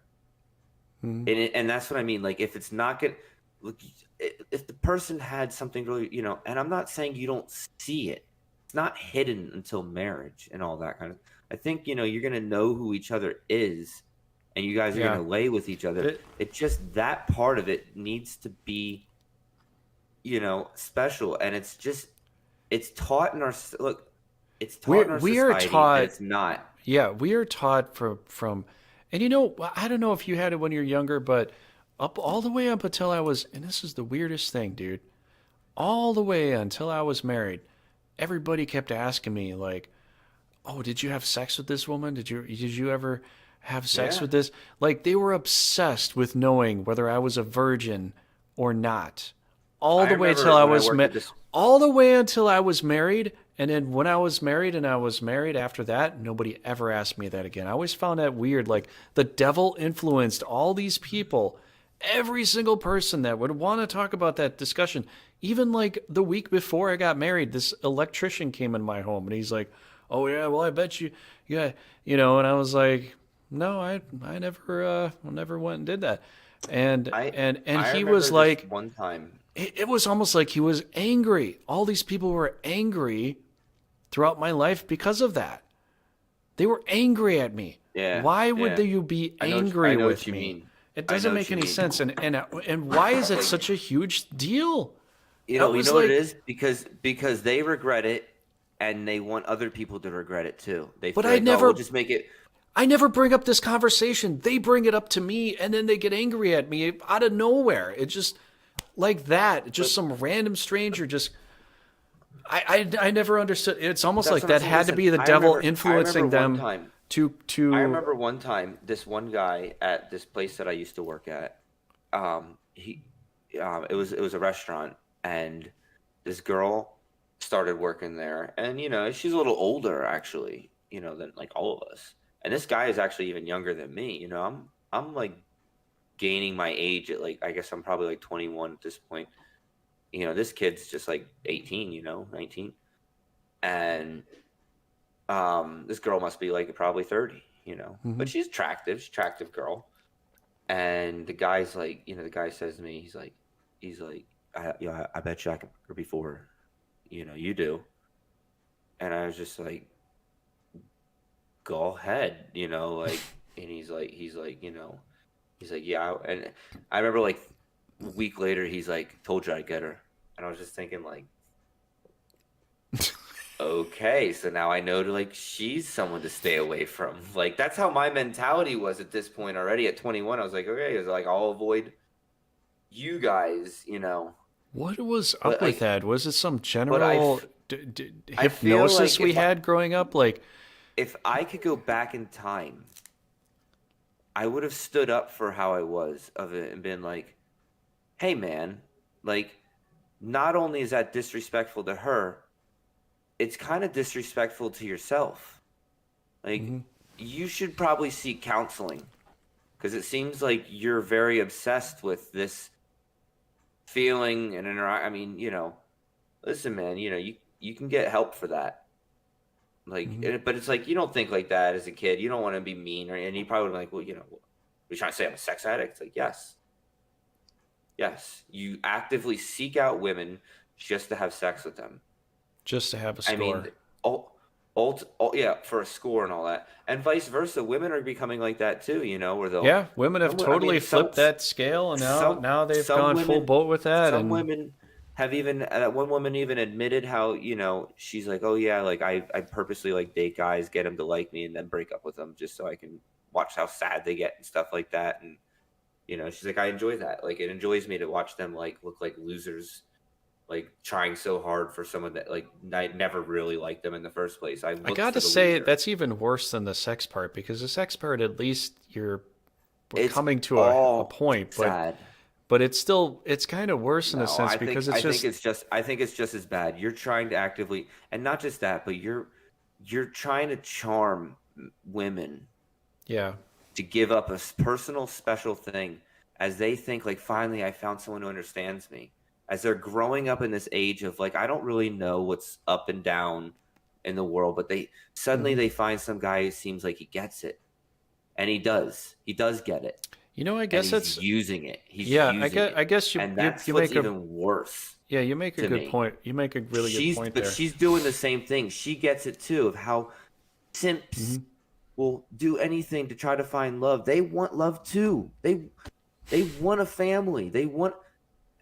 Hmm. And that's what I mean. Like, if it's not good, look, if the person had something really, and I'm not saying you don't see it, it's not hidden until marriage and all that kind of. I think you're going to know who each other is, and you guys are going Yeah. to lay with each other. It, It's just that part of it needs to be, special, and it's taught in our look. It's taught in our we are society, and taught. it's not. Yeah, we are taught from, and I don't know if you had it when you're younger, but up all the way up until I was, and this is the weirdest thing, dude. All the way until I was married, everybody kept asking me like, "Oh, did you have sex with this woman? Did you ever have sex Yeah, with this?" Like they were obsessed with knowing whether I was a virgin or not. All I the way till remember I when I was worked at this. all the way until I was married, and then when I was married and I was married after that, nobody ever asked me that again. I always found that weird. Like the devil influenced all these people. Every single person that would want to talk about that discussion, even like the week before I got married, this electrician came in my home and he's like, "Oh yeah, well I bet you, yeah, and I was like, "No, I never went and did that," and I and I he remember was this like, one time. it was almost like he was angry. All these people were angry throughout my life because of that. They were angry at me. Yeah, Why would yeah. you be I angry know with what you me? mean. It I doesn't know what make you any mean. sense. And why is it such a huge deal? You That know, was what it like, is because they regret it, and they want other people to regret it too. They but feel like, oh, we'll just make it. I never bring up this conversation. They bring it up to me, and then they get angry at me out of nowhere. It just like that. Just But some random stranger. Just I never understood. It's almost that's like what I'm that saying. had to Listen, be the devil influencing one them time. to I to. remember one time this one guy at this place that I used to work at. He, it was a restaurant, and this girl started working there, and she's a little older actually, than like all of us. And this guy is actually even younger than me. I'm like gaining my age at like I guess I'm probably like 21 at this point. This kid's just like 18, 19, and this girl must be like probably 30, but Mhm. she's attractive girl. And the guy's like, the guy says to me, he's like, I bet you I can her before, you do. And I was just like, go ahead, like, and he's like, yeah. And I remember like a week later, he's like, told you I'd get her. And I was just thinking like, okay, so now I know like she's someone to stay away from. Like that's how my mentality was at this point already at 21. I was like, okay, it's like I'll avoid you guys. What was up But with like, that? Was it some but I, general I feel hypnosis like we had growing up? Like, if I could go back in time, I would have stood up for how I was of it and been like, hey man, like not only is that disrespectful to her, it's kind of disrespectful to yourself. Like mhm. you should probably seek counseling because it seems like you're very obsessed with this feeling and I mean, listen, man, you can get help for that. Like, Mhm. but it's like you don't think like that as a kid. You don't want to be mean, and you probably like, well, you're trying to say I'm a sex addict. It's like, yes, yes, you actively seek out women just to have sex with them. Just to have a I mean, score. oh, yeah, for a score and all that, and vice versa. Women are becoming like that too. Where they'll, Yeah, women have I totally mean, flipped that scale, and now they've some gone full women, boat with that. some And women have even one woman even admitted how she's like, oh yeah, like I purposely like date guys, get them to like me, and then break up with them just so I can watch how sad they get and stuff like that. And she's like, I enjoy that. Like it enjoys me to watch them like look like losers, like trying so hard for someone that like I never really liked them in the first place. I I look got for to the say, loser. that's even worse than the sex part, because the sex part, at least we're It's coming to a all point, sad. but it's kind of worse in a No, sense because it's just, I think it's just as bad. You're trying to actively, and not just that, but you're trying to charm women yeah. to give up a personal special thing as they think like finally I found someone who understands me. As they're growing up in this age of like I don't really know what's up and down in the world, but they suddenly Hmm. they find some guy who seems like he gets it. And he does. He does get it. I And guess he's that's, using it. He's yeah. using it. I guess And you that's you what's make a, even worse yeah, you make a to good me. point. You make a really good point there. She's doing the same thing. She gets it too of how simps Hmm. will do anything to try to find love. They want love too. They want a family. They want,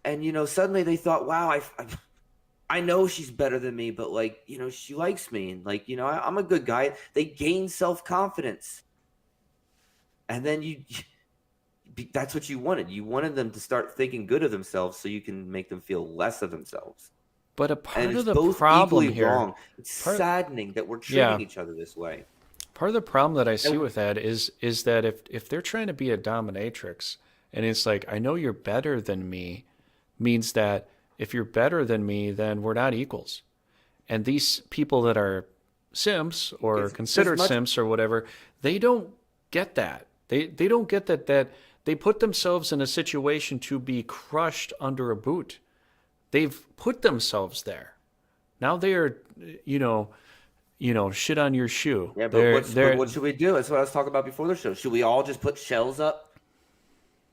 and suddenly they thought, wow, I know she's better than me, but like she likes me, and like I'm a good guy. They gain self confidence, and then that's what you wanted. You wanted them to start thinking good of themselves so you can make them feel less of themselves. But a And part of it's the both problem equally here, wrong. It's part saddening that we're yeah, treating each other this way. part of the problem that I see And with that is that if they're trying to be a dominatrix, and it's like, I know you're better than me, means that if you're better than me, then we're not equals. And these people that are simps or it's as considered much simps or whatever, they don't get that. They don't get that they put themselves in a situation to be crushed under a boot. They've put themselves there. Now they are, you know, shit on your shoe. yeah, but They're what should we do? That's what I was talking about before the show. Should we all just put shells up?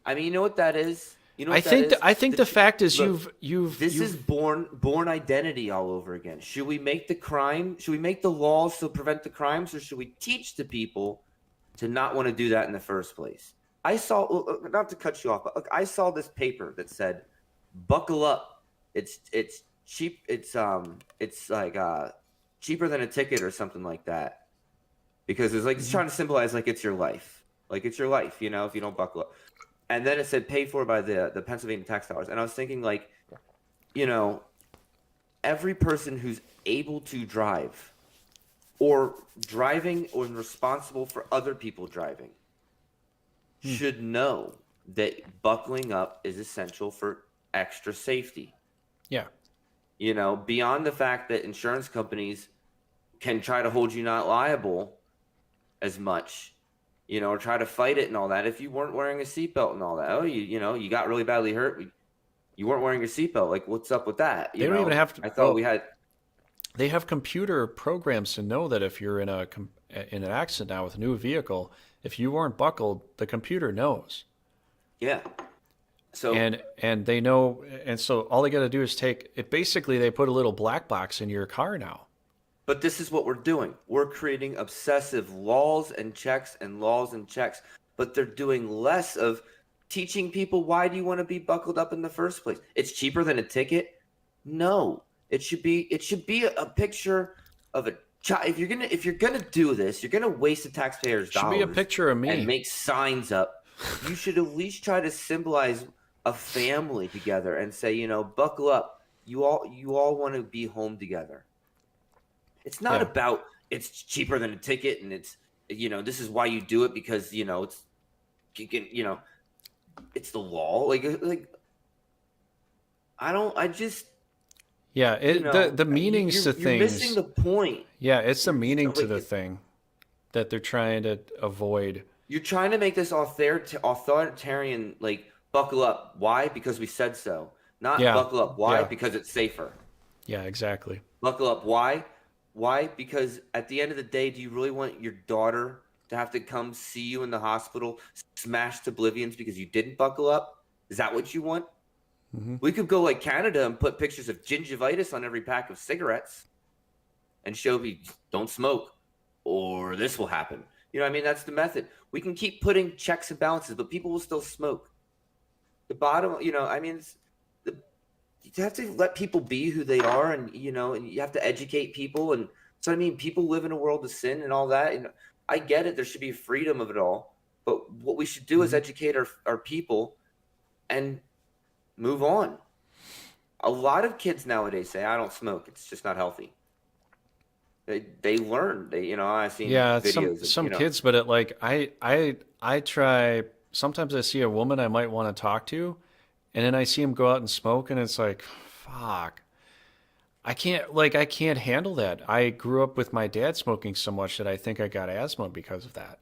I mean, you know what that is? You know what that is? I think the fact is Look, this is you've born identity all over again. Should we make the crime? Should we make the laws to prevent the crimes, or should we teach the people to not want to do that in the first place? I saw, not to cut you off, but look, I saw this paper that said, "Buckle up. It's cheap. It's like cheaper than a ticket or something like that." Because it's like it's trying to symbolize like it's your life, like it's your life, if you don't buckle up. And then it said paid for by the Pennsylvania tax dollars. And I was thinking like, you know, every person who's able to drive or driving or responsible for other people driving should know that buckling up is essential for extra safety. Yeah. Beyond the fact that insurance companies can try to hold you not liable as much, or try to fight it and all that. If you weren't wearing a seatbelt and all that, you got really badly hurt. You weren't wearing your seatbelt. Like, what's up with that? They don't even have to. I thought we had. They have computer programs to know that if you're in an accident now with a new vehicle, if you weren't buckled, the computer knows. Yeah. So and they know, and so all they got to do is take it. Basically, they put a little black box in your car now. But this is what we're doing. We're creating obsessive laws and checks and laws and checks. But they're doing less of teaching people, why do you want to be buckled up in the first place? It's cheaper than a ticket? No. It should be a picture of a child. If you're gonna do this, you're gonna waste the taxpayers' dollars. Should be a picture of me and make signs up. You should at least try to symbolize a family together and say, buckle up. You all want to be home together. It's not about it's cheaper than a ticket and it's this is why you do it because it's it's the law. the meanings to things. You're missing the point. Yeah, it's the meaning to the thing that they're trying to avoid. You're trying to make this authoritarian, like, buckle up. Why? Because we said so. Not buckle up. Why? Because it's safer. Yeah, exactly. Buckle up. Why? Why? Because at the end of the day, do you really want your daughter to have to come see you in the hospital, smashed to oblivion because you didn't buckle up? Is that what you want? Mm-hmm. We could go like Canada and put pictures of gingivitis on every pack of cigarettes and show me don't smoke or this will happen. That's the method. We can keep putting checks and balances, but people will still smoke. The bottom, you have to let people be who they are, and and you have to educate people. And so people live in a world of sin and all that. And I get it. There should be freedom of it all. But what we should do is educate our people and move on. A lot of kids nowadays say, I don't smoke. It's just not healthy. They learn. I've seen videos. Some kids, but I try. Sometimes I see a woman I might want to talk to, and then I see him go out and smoke, and it's like, fuck. I can't handle that. I grew up with my dad smoking so much that I think I got asthma because of that.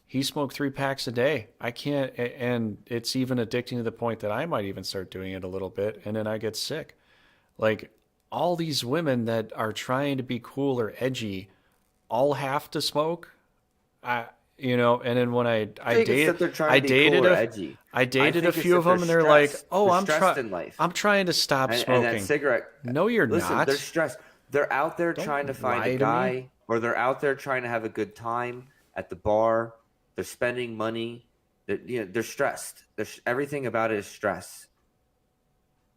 He smoked 3 packs a day. I can't, and it's even addicting to the point that I might even start doing it a little bit, and then I get sick. Like, all these women that are trying to be cool or edgy all have to smoke. And then when I dated a few of them, and they're like, "Oh, I'm trying to stop smoking." And that cigarette. No, you're not. They're stressed. They're out there trying to find a guy, or they're out there trying to have a good time at the bar. They're spending money. They're stressed. Everything about it is stress.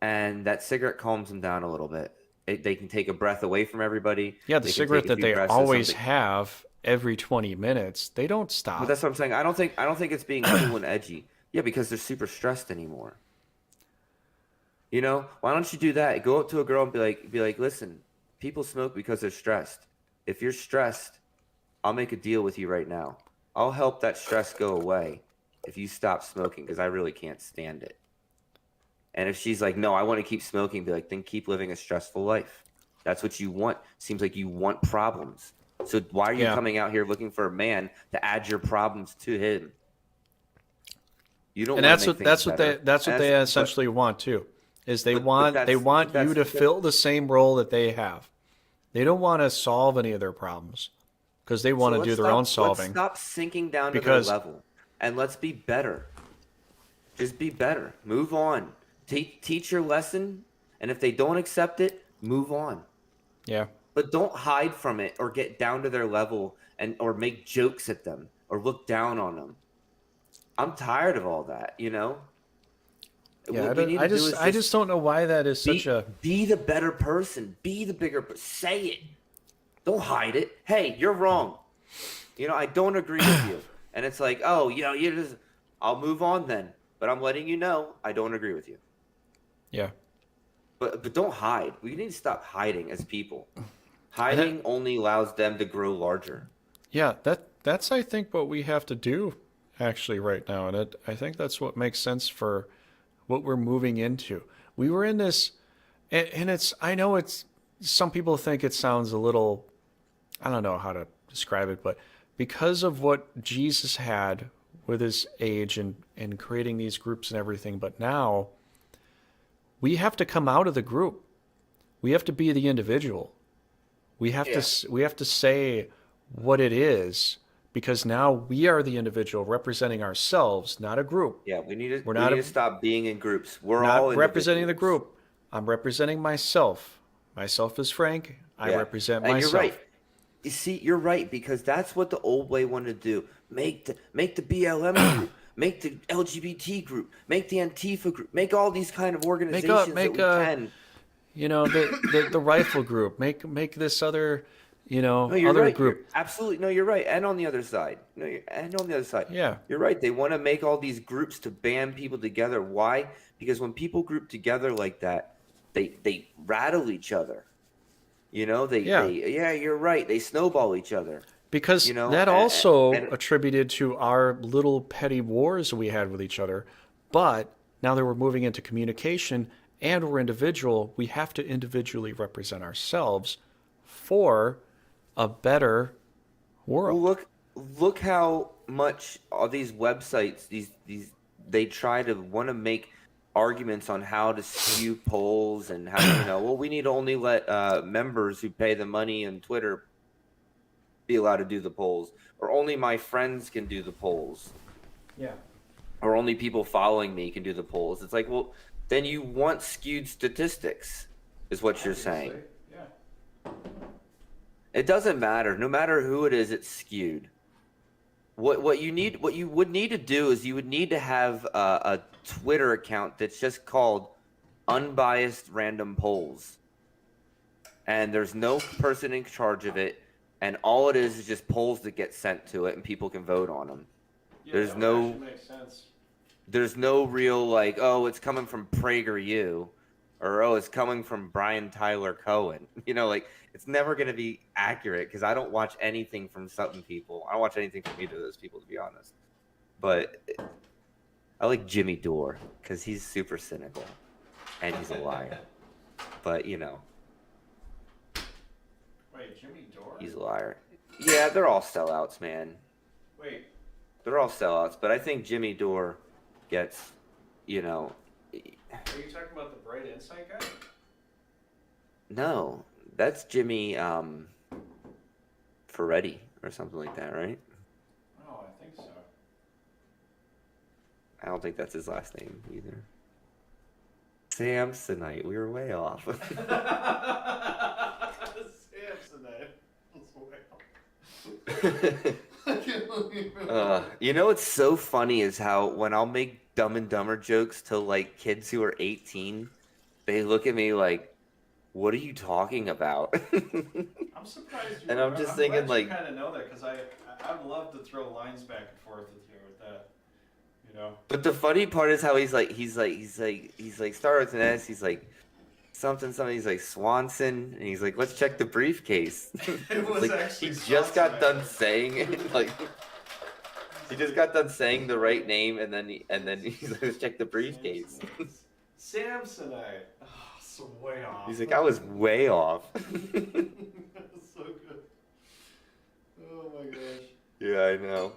And that cigarette calms them down a little bit. They can take a breath away from everybody. Yeah, the cigarette that they always have every 20 minutes, they don't stop. But that's what I'm saying. I don't think it's being cool and edgy. Yeah, because they're super stressed anymore. Why don't you do that? Go up to a girl and be like, listen, people smoke because they're stressed. If you're stressed, I'll make a deal with you right now. I'll help that stress go away if you stop smoking because I really can't stand it. And if she's like, no, I want to keep smoking, be like, then keep living a stressful life. That's what you want. Seems like you want problems. So why are you coming out here looking for a man to add your problems to him? You don't. And that's what they essentially want too. Is they want you to fill the same role that they have. They don't want to solve any of their problems because they want to do their own solving. Let's stop sinking down to their level and let's be better. Just be better. Move on. Teach your lesson, and if they don't accept it, move on. Yeah. But don't hide from it or get down to their level or make jokes at them or look down on them. I'm tired of all that, you know? Yeah, What we need to do is I just don't know why that is such a. be the better person, be the bigger say it. Don't hide it. Hey, you're wrong. You know, I don't agree with you. And it's like, "Oh, you know, you just I'll move on then." But I'm letting you know I don't agree with you. Yeah. But don't hide. We need to stop hiding as people. And that, Hiding only allows them to grow larger. yeah, that's I think what we have to do actually right now, and I think that's what makes sense for what we're moving into. We were in this, and it's I know it's some people think it sounds a little, I don't know how to describe it, but because of what Jesus had with his age and creating these groups and everything, but now we have to come out of the group. We have to be the individual. Yeah. We have to say what it is because now we are the individual representing ourselves, not a group. Yeah, We're we not need to stop being in groups. We're all not representing the individuals. group. I'm representing myself. Myself is Frank. I Yeah. represent And you're right. myself. You see, you're right because that's what the old way wanted to do. Make the BLM group, make the LGBT group, make the Antifa group, make all these kind of organizations that Make we a can. you know the rifle group. Make this other No, you're other right. You're group. absolutely no, you're right. And on the other side, no, and on the other side, Yeah. you're right. They want to make all these groups to band people together. Why? Because when people group together like that, they rattle each other. You know, Yeah. yeah, you're right. They snowball each other. Because You know, that also and attributed to our little petty wars we had with each other. But now that we're moving into communication and we're individual, we have to individually represent ourselves for a better well, world. look how much all these websites, these they try to want to make arguments on how to skew polls and how well we need to only let members who pay the money on Twitter be allowed to do the polls, or only my friends can do the polls, Yeah. or only people following me can do the polls. It's like, well, then you want skewed statistics, is what you're saying. Yeah. It doesn't matter. No matter who it is, it's skewed. What you would need to do is you would need to have a Twitter account that's just called unbiased random polls, and there's no person in charge of it, and all it is just polls that get sent to it, and people can vote on them. Yeah, There's that would no actually make sense. there's no real like, oh, it's coming from PragerU, or oh, it's coming from Brian Tyler Cohen. Like it's never gonna be accurate because I don't watch anything from certain people. I don't watch anything from either of those people, to be honest. But I like Jimmy Dore because he's super cynical and he's a liar. But Wait, Jimmy Dore? he's a liar. Yeah, they're all sellouts, man. Wait. They're all sellouts. But I think Jimmy Dore gets, you know, Are you talking about the Bright Insight guy? no, that's Jimmy Ferretti or something like that, right? Oh, I think so. I don't think that's his last name either. Samsonite. We were way off. Samsonite. What's so funny is how when I'll make Dumb and Dumber jokes to like kids who are 18, they look at me like, "What are you talking about?" I'm surprised you. And I'm just thinking, glad like, you kind of know that because I'd love to throw lines back and forth with you with that. But the funny part is how he's like start with an S. He's like something. He's like Swanson, and he's like, let's check the briefcase. It was like actually he just got Swanson. done saying it, like he just got done saying the right name, and then he's like, let's check the briefcase. Samsonite. Oh, so way off. He's like, I was way off. So good. Oh my gosh. Yeah, I know.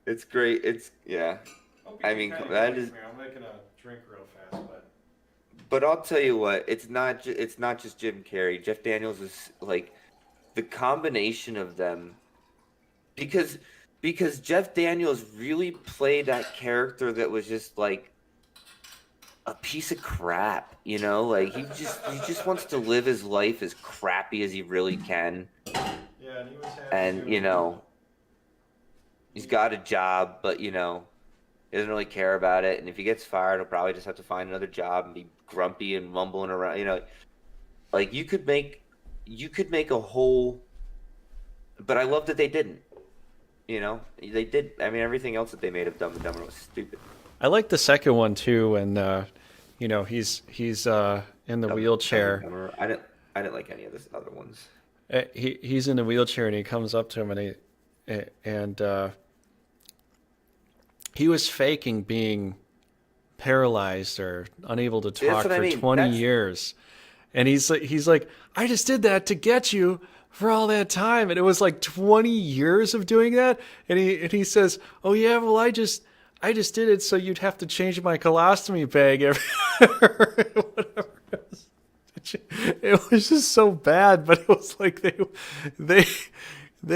It's great. Yeah. I mean, that is. I'm making a drink real fast, But I'll tell you what, it's not just Jim Carrey. Jeff Daniels is like the combination of them, because Jeff Daniels really played that character that was just like a piece of crap, like he just wants to live his life as crappy as he really can. Yeah, and he was And he's got a job, but he doesn't really care about it. And if he gets fired, he'll probably just have to find another job and be grumpy and mumbling around. Like you could make a whole. But I love that they didn't. They did. I mean, everything else that they made of Dumb and Dumber was stupid. I like the second one too, and he's in the wheelchair. Dumb and Dumber. I didn't like any of the other ones. He's in the wheelchair, and he comes up to him, and he was faking being paralyzed or unable to talk for 20 years, and he's like, I just did that to get you for all that time, and it was like 20 years of doing that, and he says, oh yeah, well I just did it so you'd have to change my colostomy bag every whatever. It was just so bad, but it was like they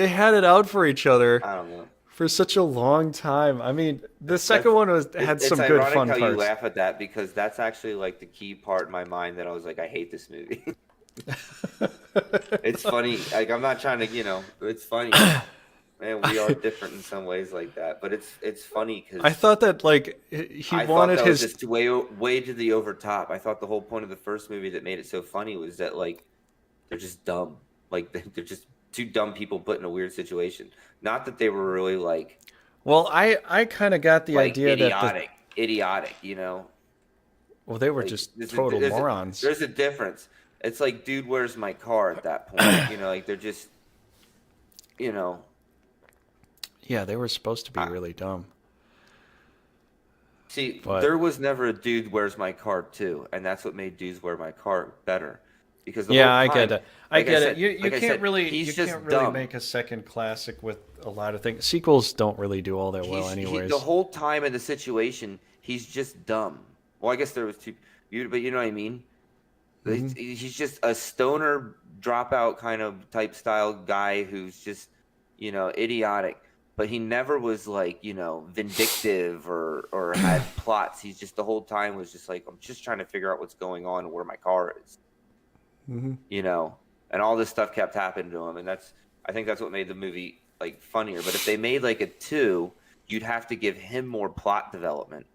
had it out for each other. I don't know. For such a long time. I mean, the second one had some good fun parts. It's ironic how you laugh at that, because that's actually like the key part in my mind that I was like, I hate this movie. It's funny. Like, I'm not trying to, it's funny. Man, we are different in some ways like that, but it's funny because I thought that wanted that his was just way to the over top. I thought the whole point of the first movie that made it so funny was that like they're just dumb, like they're just two dumb people put in a weird situation. Not that they were really like. Well, I kind of got the idea idiotic. Well, they were just total morons. There's a difference. It's like, dude, where's my car at that point? Like they're just, Yeah, they were supposed to be really dumb. See, there was never a dude, where's my car too, and that's what made dudes where my car better. Because the whole time, I get it. I get it. You like can't really dumb. make a second classic with a lot of things. Sequels don't really do all that well, anyways. The whole time in the situation, he's just dumb. Well, I guess there was two, but you know what I mean. Mm-hmm. He's just a stoner dropout kind of type style guy who's just, idiotic. But he never was like, vindictive or had plots. He's just the whole time was just like, I'm just trying to figure out what's going on and where my car is. Mm-hmm. And all this stuff kept happening to him, and I think that's what made the movie like funnier. But if they made like a 2, you'd have to give him more plot development,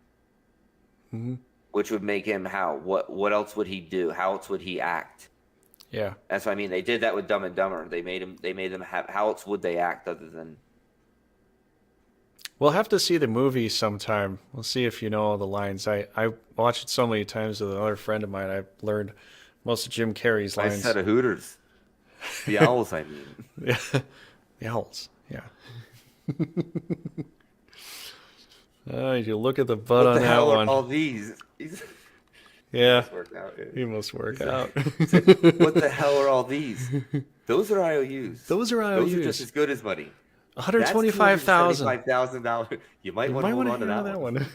which would make him what else would he do? How else would he act? Yeah, that's what I mean. They did that with Dumb and Dumber. They made them have, how else would they act other than. We'll have to see the movie sometime. We'll see if you know all the lines. I watched it so many times with another friend of mine. I've learned most of Jim Carrey's lines. Nice set of Hooters. The owls, I mean. Yeah, the owls. Yeah. You look at the butt on that one. What the hell are all these? Yeah. He must work out. What the hell are all these? Those are IOUs. Those are just as good as money. $125,000. $175,000. You might want to hold on to that one.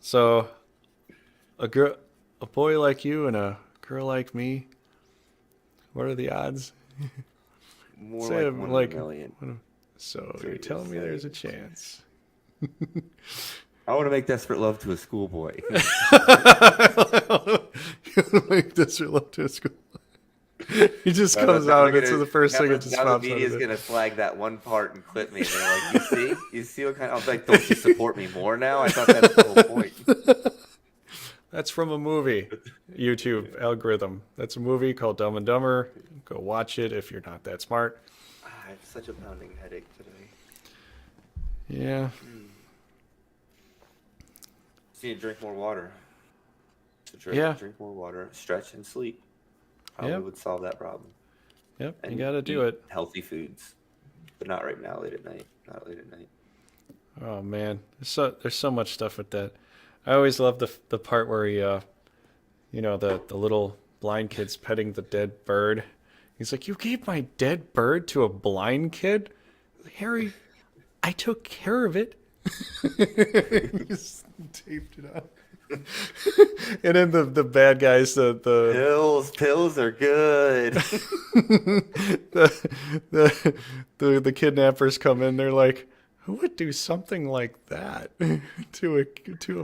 So, a boy like you and a girl like me. What are the odds? More like 1 in a million. So you're telling me there's a chance? I want to make desperate love to a schoolboy. Make desperate love to a schoolboy. He just comes out and it's the first thing that just pops out. The media's going to flag that one part and clip me. And they're like, you see what kind of... I was like, don't you support me more now? I thought that's the whole point. That's from a movie, YouTube algorithm. That's a movie called Dumb and Dumber. Go watch it if you're not that smart. I have such a pounding headache today. Yeah. Just need to drink more water. Drink more water, stretch, and sleep. Probably would solve that problem. Yep, and you got to do it. Healthy foods, but not right now. Late at night. Not late at night. Oh man, there's so much stuff with that. I always love the part where he, the little blind kid's petting the dead bird. He's like, "You gave my dead bird to a blind kid, Harry. I took care of it." He just taped it up. And then the bad guys, the pills are good. the kidnappers come in. They're like, who would do something like that to a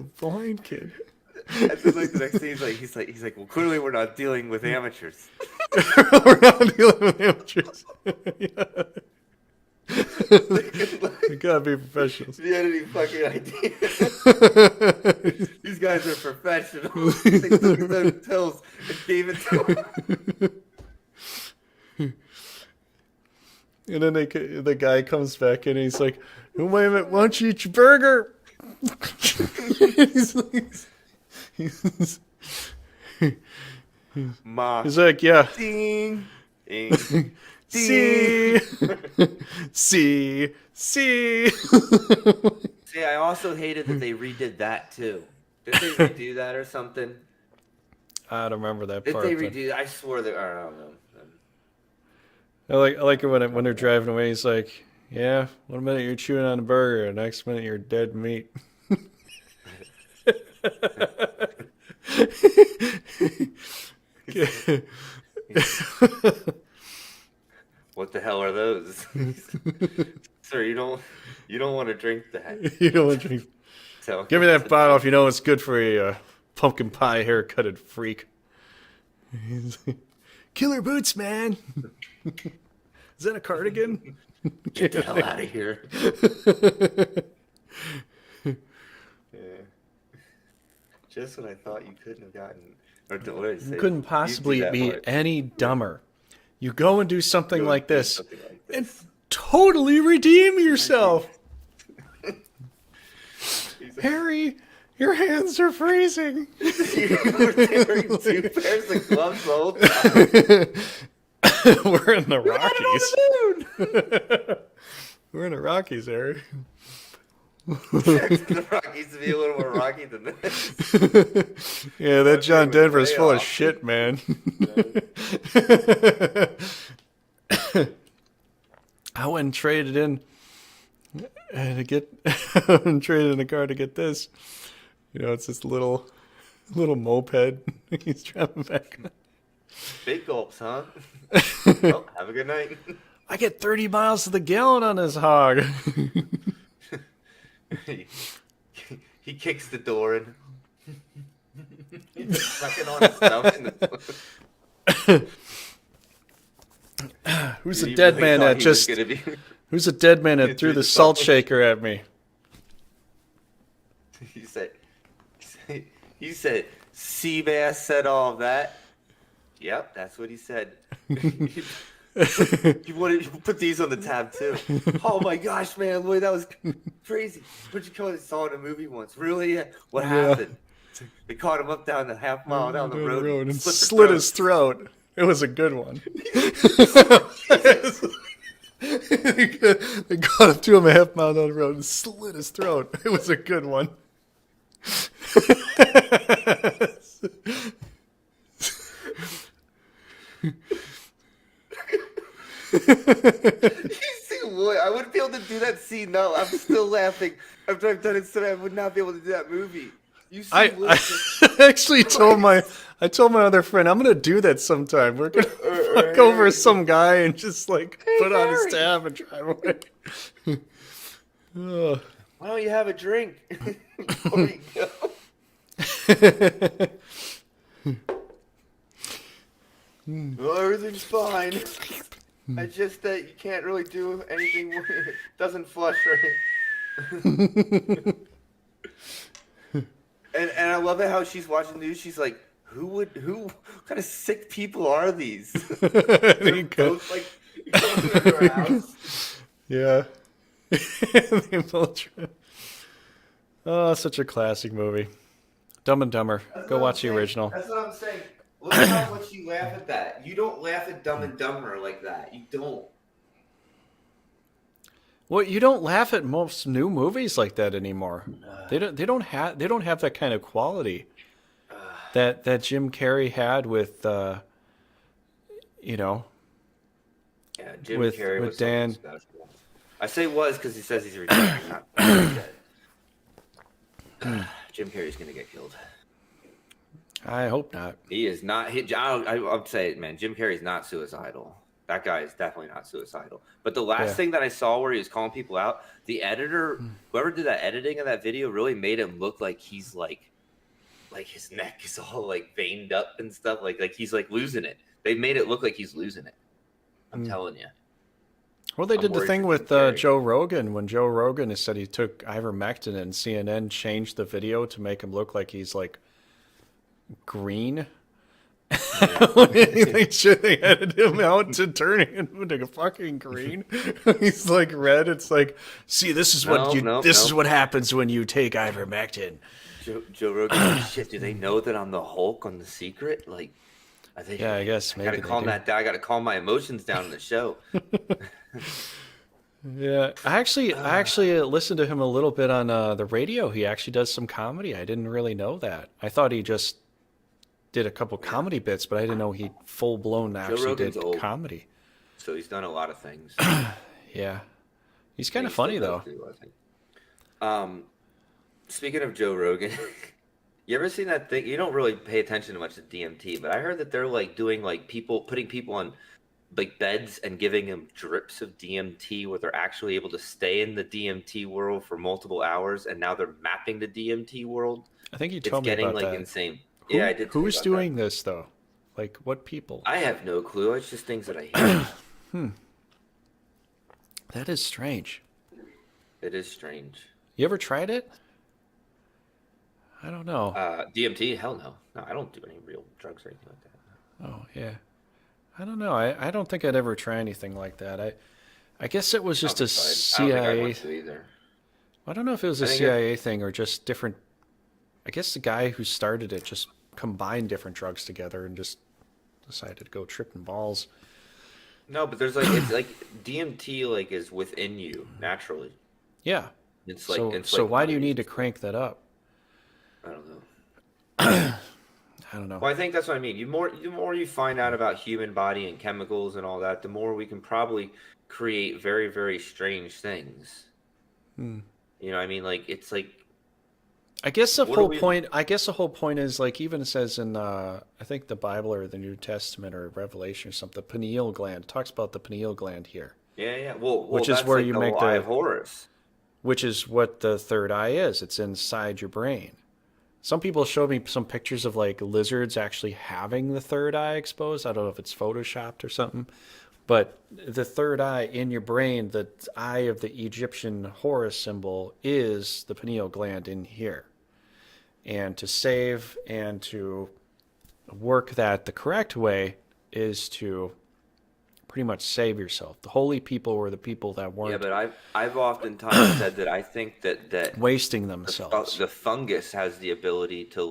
blind kid? And then, like, the next thing he's like, well, clearly we're not dealing with amateurs. We're not dealing with amateurs. Yeah. We gotta be professionals. If you had any fucking idea. These guys are professionals. They took his own pills and gave it to him. And then the guy comes back in and he's like, oh, wait a minute, why don't you eat your burger? he's, Ma. he's like, yeah. Ding. Ding. See. See. See. See, I also hated that they redid that too. Did they redo that or something? I don't remember that Did part. they redo? I swore they. I don't know. I like it when they're driving away. He's like, "Yeah, one minute you're chewing on a burger, the next minute you're dead meat." What the hell are those, sir? You don't want to drink that. You don't want to drink. So Give me that bottle if you know it's good for you, pumpkin pie haircutted freak. Killer boots, man. Is that a cardigan? Get the hell out of here. Yeah. Just when I thought you couldn't have gotten, or what did I say? You couldn't possibly You do that be part. any dumber. You go and do something Go like do this something like and this. totally redeem yourself. He's like, Harry, your hands are freezing. you were wearing 2 pairs of gloves the whole time. We're in the You're not Rockies. on the moon. We're in the Rockies, Harry. The Rockies to be a little more rocky than this. Yeah, that John was Denver's way full of off. shit, man. I went and traded in traded in a car to get this. You know, it's this little moped. He's driving back. Big gulps, huh? Well, have a good night. I get 30 miles to the gallon on this hog. He kicks the door in. He's sucking on his stomach. Who's the dead man that just? Who's the dead man that threw the salt shaker at me? He said, Seabass said all of that. Yep, that's what he said. You wanted to put these on the tab too. Oh my gosh, man, Lloyd, that was crazy. What'd you call it? I saw it in a movie once. Really? What happened? They caught him up down the half mile down the road and slit slit his throat. It was a good one. They got him 2.5 miles down the road and slit his throat. It was a good one. You see, Lloyd, I wouldn't be able to do that scene. No, I'm still laughing. After I've done it today, I would not be able to do that movie. You see, I actually told my other friend I'm gonna do that sometime. We're gonna fuck over some guy and just like put on his tab and drive away. Oh. Why don't you have a drink before you go? Well, everything's fine. I just that you can't really do anything when it doesn't flush right. And I love it how she's watching the news. She's like, what kind of sick people are these? They're both, like, going to their house. Yeah. They both try. Oh, such a classic movie. Dumb and Dumber. Go watch the original. That's what I'm saying. Look at how much you laugh at that. You don't laugh at Dumb and Dumber like that. You don't. Well, you don't laugh at most new movies like that anymore. They don't have that kind of quality that Jim Carrey had with Yeah, Jim with Carrey was Dan. something special. I say was because he says he's retired, not dead. Jim Carrey's gonna get killed. I hope not. He is not. I would say, man, Jim Carrey's not suicidal. That guy is definitely not suicidal. But the last thing that I saw where he was calling people out, the editor, whoever did that editing of that video, really made him look like he's like his neck is all like veined up and stuff, like he's like losing it. They made it look like he's losing it. I'm telling you. Well, they I'm did the worried thing for Jim with Carrey. Joe Rogan when Joe Rogan has said he took ivermectin and CNN changed the video to make him look like he's like green. Yeah. They edited him out to turn him into fucking green. He's like red. It's like, see, No, no, this is no. what happens when you take ivermectin. Joe Rogan's like, shit, do they know that I'm the Hulk on The Secret? Like, I think Yeah, I guess I gotta maybe they calm do. that down. I gotta calm my emotions down in the show. Yeah, I actually listened to him a little bit on the radio. He actually does some comedy. I didn't really know that. I thought he just did a couple Yeah. comedy bits, but I didn't know he full blown Joe actually Rogan's did old, comedy. so he's done a lot of things. Yeah, he's And kind he of still funny does though. do, I think. Um, Speaking of Joe Rogan, you ever seen that thing? You don't really pay attention to much to DMT, but I heard that they're like doing like putting people on like beds and giving them drips of DMT where they're actually able to stay in the DMT world for multiple hours, and now they're mapping the DMT world. I think you It's told me getting about like that. insane. Yeah, I did tell you Who's about that. doing this though? Like what people? I have no clue. It's just things that I hear. That is strange. It is strange. You ever tried it? I don't know. DMT? Hell no. No, I don't do any real drugs or anything like that. Oh yeah. I don't know. I don't think I'd ever try anything like that. I guess it was I don't just a think so. I don't think I'd CIA. want to either. I don't know if it was I a think it, CIA thing or just different. I guess the guy who started it just combined different drugs together and just decided to go tripping balls. no, but there's like it's like DMT like is within you naturally. Yeah. It's So like why do you money. need to crank that up? I don't know. I don't know. Well, I think that's what I mean. The more you find out about human body and chemicals and all that, the more we can probably create very, very strange things. Hmm. You know, what I mean, like it's like I guess the what are whole we? point. I guess the whole point is like even it says in I think the Bible or the New Testament or Revelation or something. The pineal gland, it talks about the pineal gland here, Yeah, yeah. Well, which is that's where like you the make whole Eye of Horus. which is what the third eye is. It's inside your brain. Some people showed me some pictures of like lizards actually having the third eye exposed. I don't know if it's photoshopped or something, but the third eye in your brain, the eye of the Egyptian Horus symbol, is the pineal gland in here. And to save and to work that the correct way is to pretty much save yourself. The holy people were the people that Yeah, weren't but I've oftentimes said that I think that wasting themselves. the fungus has the ability to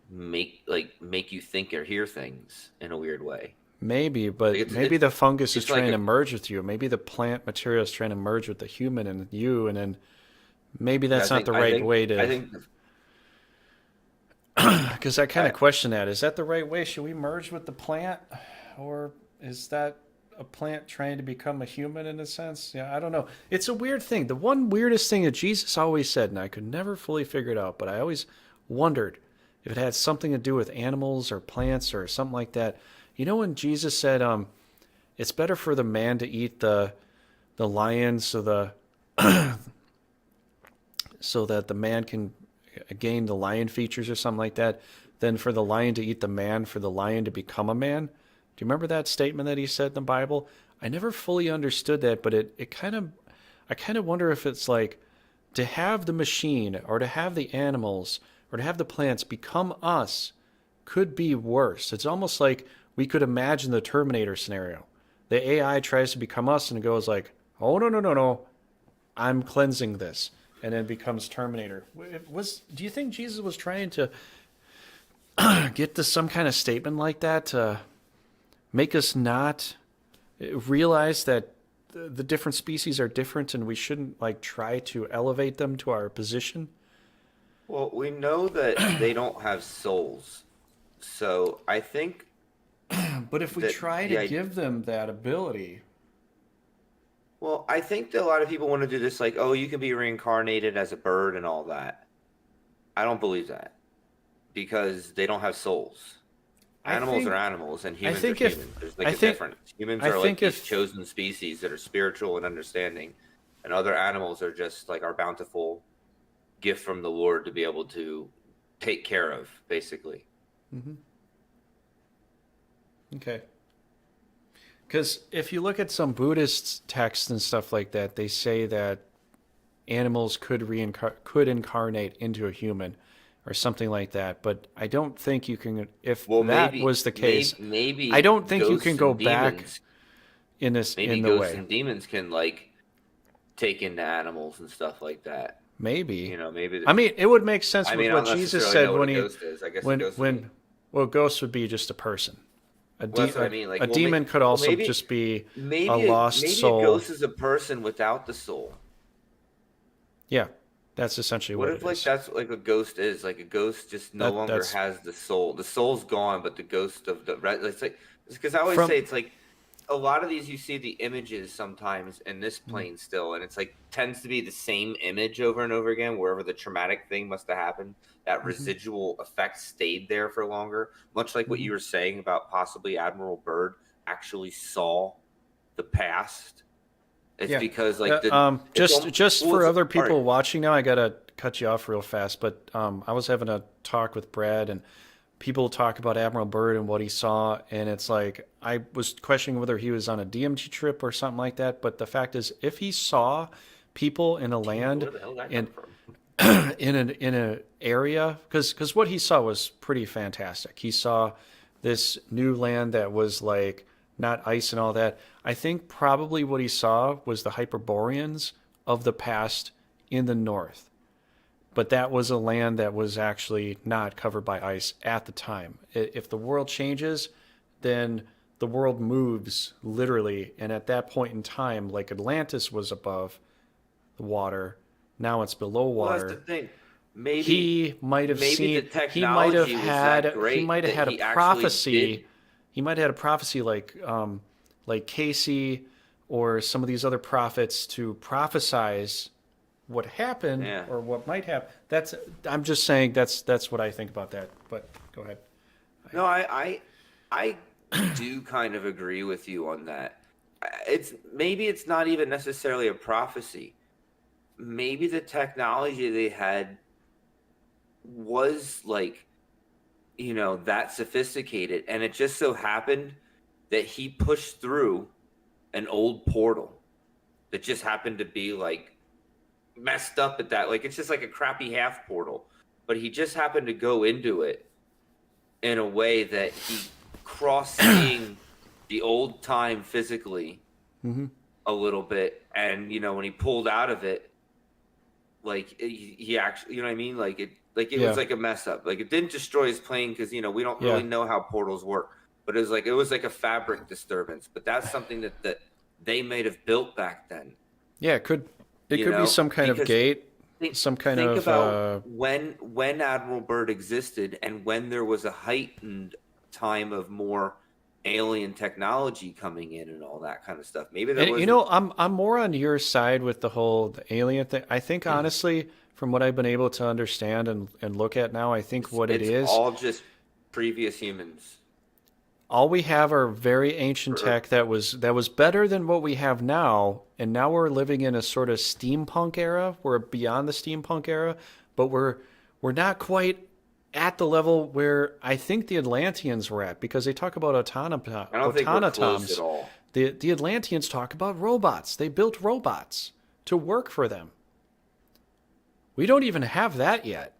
make you think or hear things in a weird way. Maybe, Like but maybe the fungus is it's like trying a to merge with you. Maybe the plant material is trying to merge with the human and you, and then maybe I that's not think the I right think way I to. think Because I kind I, of question that. Is that the right way? Should we merge with the plant, or is that a plant trying to become a human in a sense? Yeah, I don't know. It's a weird thing. The one weirdest thing that Jesus always said, and I could never fully figure it out, but I always wondered if it had something to do with animals or plants or something like that. You know when Jesus said, "It's better for the man to eat the lion, so that the man can gain the lion features or something like that, than for the lion to eat the man, for the lion to become a man." Do you remember that statement that he said in the Bible? I never fully understood that, but it kind of, I kind of wonder if it's like to have the machine or to have the animals or to have the plants become us could be worse. It's almost like we could imagine the Terminator scenario. The AI tries to become us and it goes like, "Oh no, no, no, no, I'm cleansing this," and then becomes Terminator. Do you think Jesus was trying to get to some kind of statement like that to make us not realize that the different species are different and we shouldn't like try to elevate them to our position? well, we know that they don't have souls, so I think But if we that try to the give them that ability, well, I think that a lot of people want to do this, like, oh, you can be reincarnated as a bird and all that. I don't believe that because they don't have souls. I Animals are think animals, and I humans are think if humans. There's like I a think difference. Humans I are like think these if chosen species that are spiritual and understanding, and other animals are just like our bountiful gift from the Lord to be able to take care of, basically. Mhm. Okay. Because if you look at some Buddhist texts and stuff like that, they say that animals could incarnate into a human or something like that. But I don't think you can. If Well, that was the case, I maybe don't think you can go back maybe in the ghosts way. and demons can like take into animals and stuff like that. Maybe. You know, maybe. I mean, it would make sense I with mean, I what don't Jesus necessarily know said what when a he ghost is. I guess a ghost would be. well, a ghost would be just a person. Well, that's what I mean. Like, A demon could well, also just be a lost maybe a soul. ghost is a person without the soul. Yeah, that's essentially What what if it like is. that's like a ghost is? Like a ghost just no longer That's has the soul. The soul's gone, but the ghost of the right. It's like because I always from. say it's like a lot of these you see the images sometimes in this plane still, and it's like tends to be the same image over and over again wherever the traumatic thing must have happened. That Mhm, residual effect stayed there for longer, much like what mhm. you were saying about possibly Admiral Byrd actually saw the past. It's Yeah. because like the it's Just well, for it's other all right. people watching now, I gotta cut you off real fast. But I was having a talk with Brad, and people talk about Admiral Byrd and what he saw, and it's like I was questioning whether he was on a DMT trip or something like that. But the fact is, if he saw people in a DMT, land where the hell did that in come from? in a area, because what he saw was pretty fantastic. He saw this new land that was like not ice and all that. I think probably what he saw was the Hyperboreans of the past in the north, but that was a land that was actually not covered by ice at the time. If the world changes, then the world moves literally, and at that point in time, like Atlantis was above the water, now it's below Well, that's the water. thing. Maybe He the might have technology was that had great that he actually did. he might have had a prophecy like Casey or some of these other prophets to prophesize what happened Yeah. or what might happen. That's I'm just saying that's what I think about that. But go ahead. No, I do kind of agree with you on that. It's maybe it's not even necessarily a prophecy. Maybe the technology they had was like, that sophisticated, and it just so happened that he pushed through an old portal that just happened to be like messed up at that. Like it's just like a crappy half portal, but he just happened to go into it in a way that he crossed seeing the old time physically Hmm. a little bit, and when he pulled out of it, like he actually, you know what I mean, like it was Yeah. like a mess up. Like it didn't destroy his plane because we don't really Yeah. know how portals work, but it was like a fabric disturbance. But that's something that they may have built back then, Yeah, it could be some kind of because gate, think some kind think of about when Admiral Byrd existed and when there was a heightened time of more alien technology coming in and all that kind of stuff. Maybe there and wasn't. I'm more on your side with the alien thing. I think honestly, from what I've been able to understand and look at now, I think It's, what it it's is, all just previous humans. all we have are very ancient Or- tech that was better than what we have now, and now we're living in a sort of steampunk era. We're beyond the steampunk era, but we're not quite at the level where I think the Atlanteans were at because they talk about I don't think we're close at automatons. all. The Atlanteans talk about robots. They built robots to work for them. We don't even have that yet.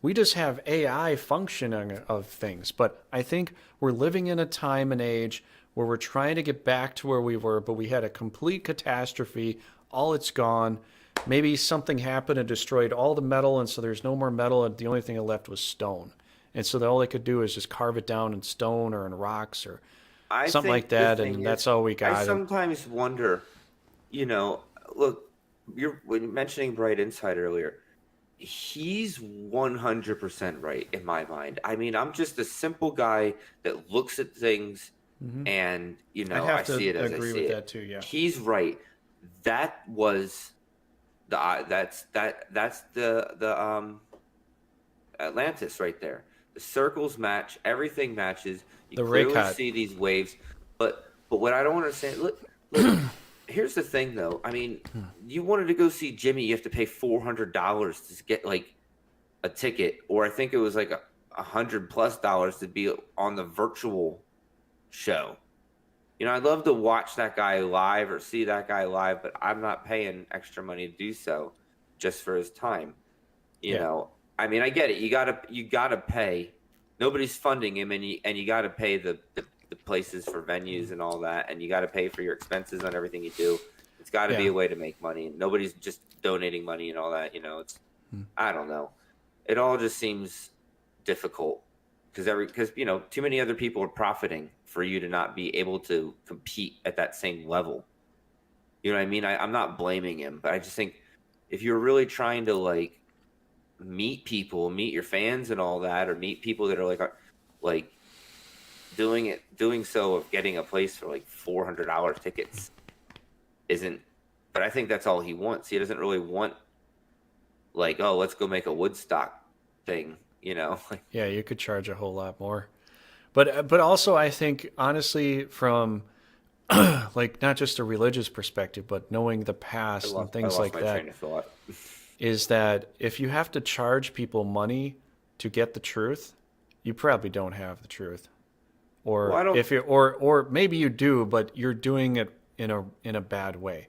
We just have AI functioning of things. But I think we're living in a time and age where we're trying to get back to where we were, but we had a complete catastrophe. All it's gone. Maybe something happened and destroyed all the metal, and so there's no more metal, and the only thing left was stone. And so all they could do is just carve it down in stone or in rocks or I something like think the that, thing and that's is, all we I got. And sometimes wonder, you know, look, when mentioning Bright Insight earlier, he's 100% right in my mind. I mean, I'm just a simple guy that looks at things mhm. and, I'd I have see to it as I agree see with it. that too. Yeah. He's right. That was that's the Atlantis right there. The circles match, everything matches. You The clearly Raycott. see these waves, but what I don't understand. Look. Here's the thing, though. I mean, you wanted to go see Jimmy, you have to pay $400 to get like a ticket, or I think it was like $100+ to be on the virtual show. I'd love to watch that guy live or see that guy live, but I'm not paying extra money to do so just for his time. Yeah. I mean, I get it. You gotta pay. Nobody's funding him, and you gotta pay the places for venues and all that, and you gotta pay for your expenses on everything you do. It's got to be Yeah. a way to make money. Nobody's just donating money and all that. It's Hmm. I don't know. It all just seems difficult because too many other people are profiting for you to not be able to compete at that same level. You know what I mean? I'm not blaming him, but I just think if you're really trying to like meet people, meet your fans and all that, or meet people that are like doing so of getting a place for like $400 tickets isn't. But I think that's all he wants. He doesn't really want like, oh, let's go make a Woodstock thing. Like, Yeah, you could charge a whole lot more. But also I think honestly from like not just a religious perspective, but knowing the past and I things lost like my that, train of thought. is that if you have to charge people money to get the truth, you probably don't have the truth. Well, Or I don't. if you or maybe you do, but you're doing it in a bad way.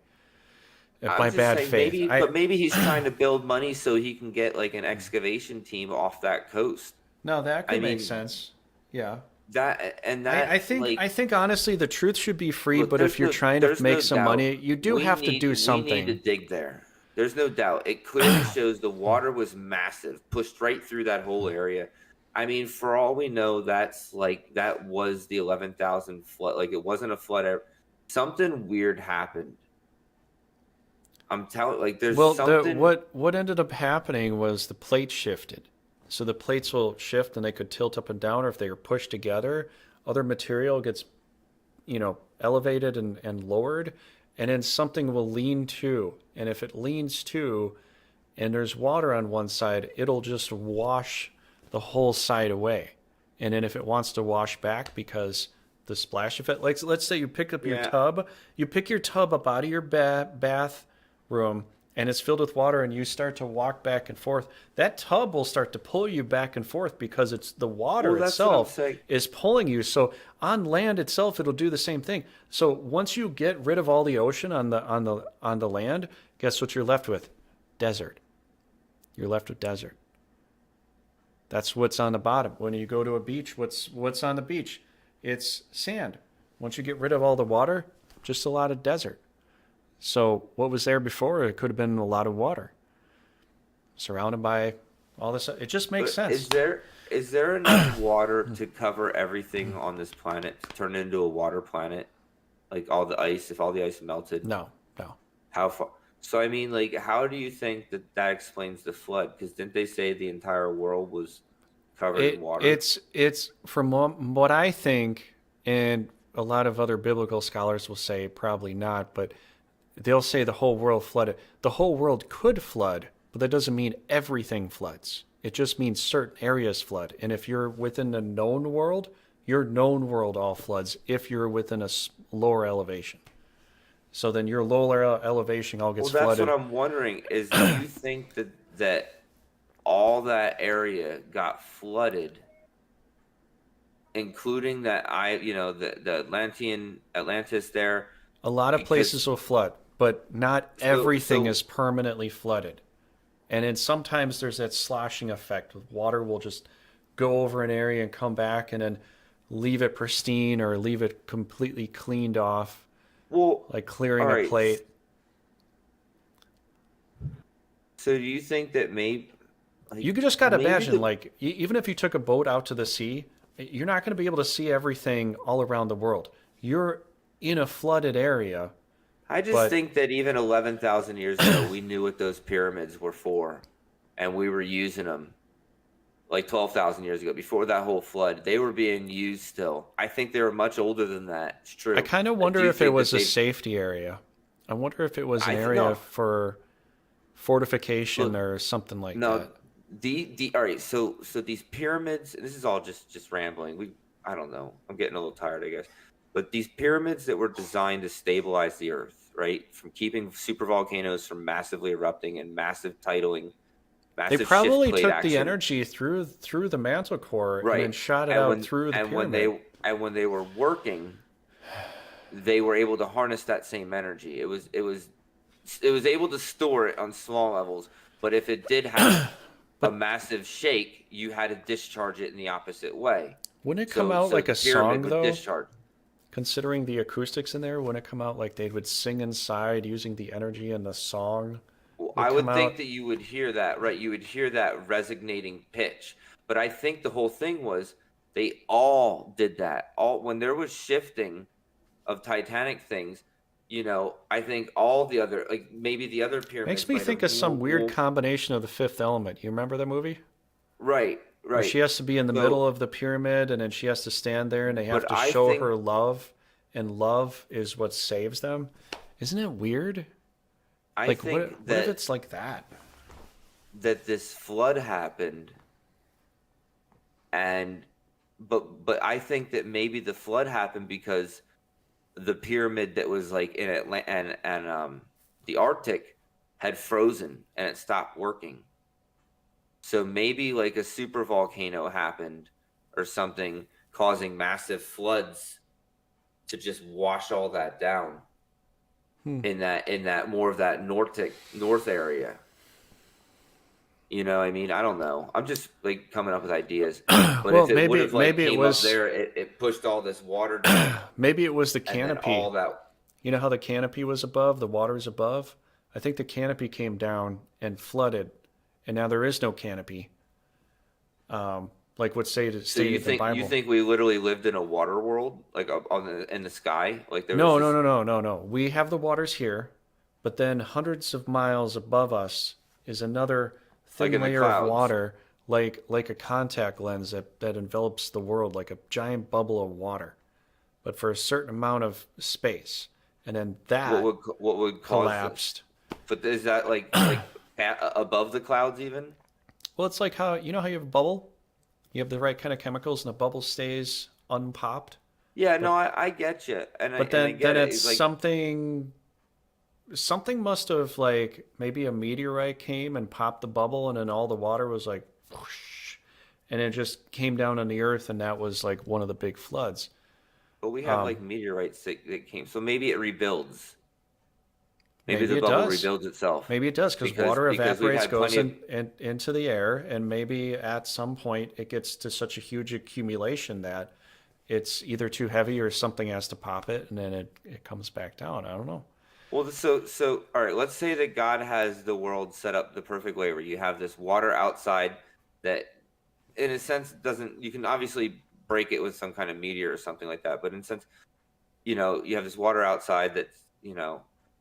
I'm By just bad saying faith. maybe, but maybe he's trying to build money so he can get like an excavation team off that coast. No, that I could make mean sense. Yeah. that and I that think like I think honestly the truth should be free, look, but if you're trying to there's make no some doubt money, you do have to do we need to something. dig there. There's no doubt. It clearly shows the water was massive, pushed right through that whole area. I mean, for all we know, that was the 11,000 flood. Like it wasn't a flood. Something weird happened. I'm telling, like, there's Well, something. what ended up happening was the plates shifted. So the plates will shift and they could tilt up and down, or if they are pushed together, other material gets, elevated and lowered, and then something will lean to. And if it leans to and there's water on one side, it'll just wash the whole side away. And then if it wants to wash back because the splash effect, like let's say you pick up your Yeah. tub, you pick your tub up out of your bath room and it's filled with water and you start to walk back and forth, that tub will start to pull you back and forth because it's the water Well, that's what I'm itself saying. is pulling you. So on land itself it'll do the same thing. So once you get rid of all the ocean on the land, guess what you're left with? Desert. You're left with desert. That's what's on the bottom. When you go to a beach, what's on the beach? It's sand. Once you get rid of all the water, just a lot of desert. So what was there before? It could have been a lot of water, surrounded by all this. It just makes But is sense. there enough water to cover everything on this planet to turn it into a water planet? Like all the ice, if all the ice melted, No, no. how far? So I mean, like, how do you think that explains the flood? Because didn't they say the entire world was covered in water? It's from what I think, and a lot of other biblical scholars will say probably not, but they'll say the whole world flooded. The whole world could flood, but that doesn't mean everything floods. It just means certain areas flood. And if you're within the known world, your known world all floods if you're within a lower elevation. So then your lower elevation all Well, gets that's what flooded. I'm wondering. Is do you think that all that area got flooded, including the Atlantis there? A lot of places Because will flood, but not so everything so is permanently flooded. And then sometimes there's that sloshing effect. Water will just go over an area and come back and then leave it pristine or leave it completely cleaned off, well, like all clearing a right. plate. So do you think that You like just got to maybe imagine, the like, even if you took a boat out to the sea, you're not going to be able to see everything all around the world. You're in a flooded area, I just but think that even 11,000 years ago, we knew what those pyramids were for, and we were using them. Like 12,000 years ago, before that whole flood, they were being used still. I think they were much older than that. It's I true. kind of I wonder do if it think that was a they've. safety area. I wonder if it was an I think area no, for fortification look, or something like no. that. The all right. So these pyramids. And this is all just rambling. I don't know. I'm getting a little tired, I guess. But these pyramids that were designed to stabilize the Earth, right, from keeping supervolcanoes from massively erupting and massive titling, They massive shift probably plate took the action. energy through the mantle core and then Right. shot it And out when through the and when they pyramid. and when they were working, they were able to harness that same energy. It was able to store it on small levels, but if it did have a But massive shake, you had to discharge it in the opposite way. wouldn't it come So out so like the a song pyramid would though? discharge. Considering the acoustics in there, wouldn't it come out like they would sing inside using the energy and the song Well, would I come would think out? that you would hear that, right? You would hear that resonating pitch. But I think the whole thing was they all did that. All when there was shifting of Titanic things, I think all the other, like maybe the other Makes pyramids me might have think of some weird moved. combination of the Fifth Element. You remember the movie? Right, Where right. she has to be in the middle So, of the pyramid and then she has to stand there and they have but to I show think her love, and love is what saves them. Isn't it weird? I Like think what if that it's like that? this flood happened, and but I think that maybe the flood happened because the pyramid that was like in Atlanta and the Arctic had frozen and it stopped working. So maybe like a super volcano happened or something, causing massive floods to just wash all that down Hmm. in that more of that north area. I mean, I don't know. I'm just like coming up with ideas. But Well, if it would maybe have like maybe it came up was there, it pushed all this water down, maybe it was the and then canopy. all that. You know how the canopy was above, the water's above? I think the canopy came down and flooded, and now there is no canopy. Like what's So you stated in the think you Bible. think we literally lived in a water world, like up on in the sky, like there was No, no, this no, no, no, no. We have the waters here, but then hundreds of miles above us is another like thin in the layer of clouds. water, like a contact lens that envelops the world, like a giant bubble of water, but for a certain amount of space. And then that What would cause this? collapsed. But is that like above the clouds even? Well, it's like how you know how you have a bubble? You have the right kind of chemicals and the bubble stays unpopped. Yeah, no, But I get you, and I but and I then get it. it's It's like something must have like maybe a meteorite came and popped the bubble and then all the water was like whoosh, and it just came down on the earth and that was like one of the big floods. but we have Um, like meteorites that came, so maybe it rebuilds. Maybe maybe the it bubble does. rebuilds itself Maybe it does because water because we've evaporates, had goes plenty of. into the air, and maybe at some point it gets to such a huge accumulation that it's either too heavy or something has to pop it, and then it comes back down. I don't know. Well, so all right. Let's say that God has the world set up the perfect way, where you have this water outside that, in a sense, doesn't. You can obviously break it with some kind of meteor or something like that, but in a sense, you have this water outside that's,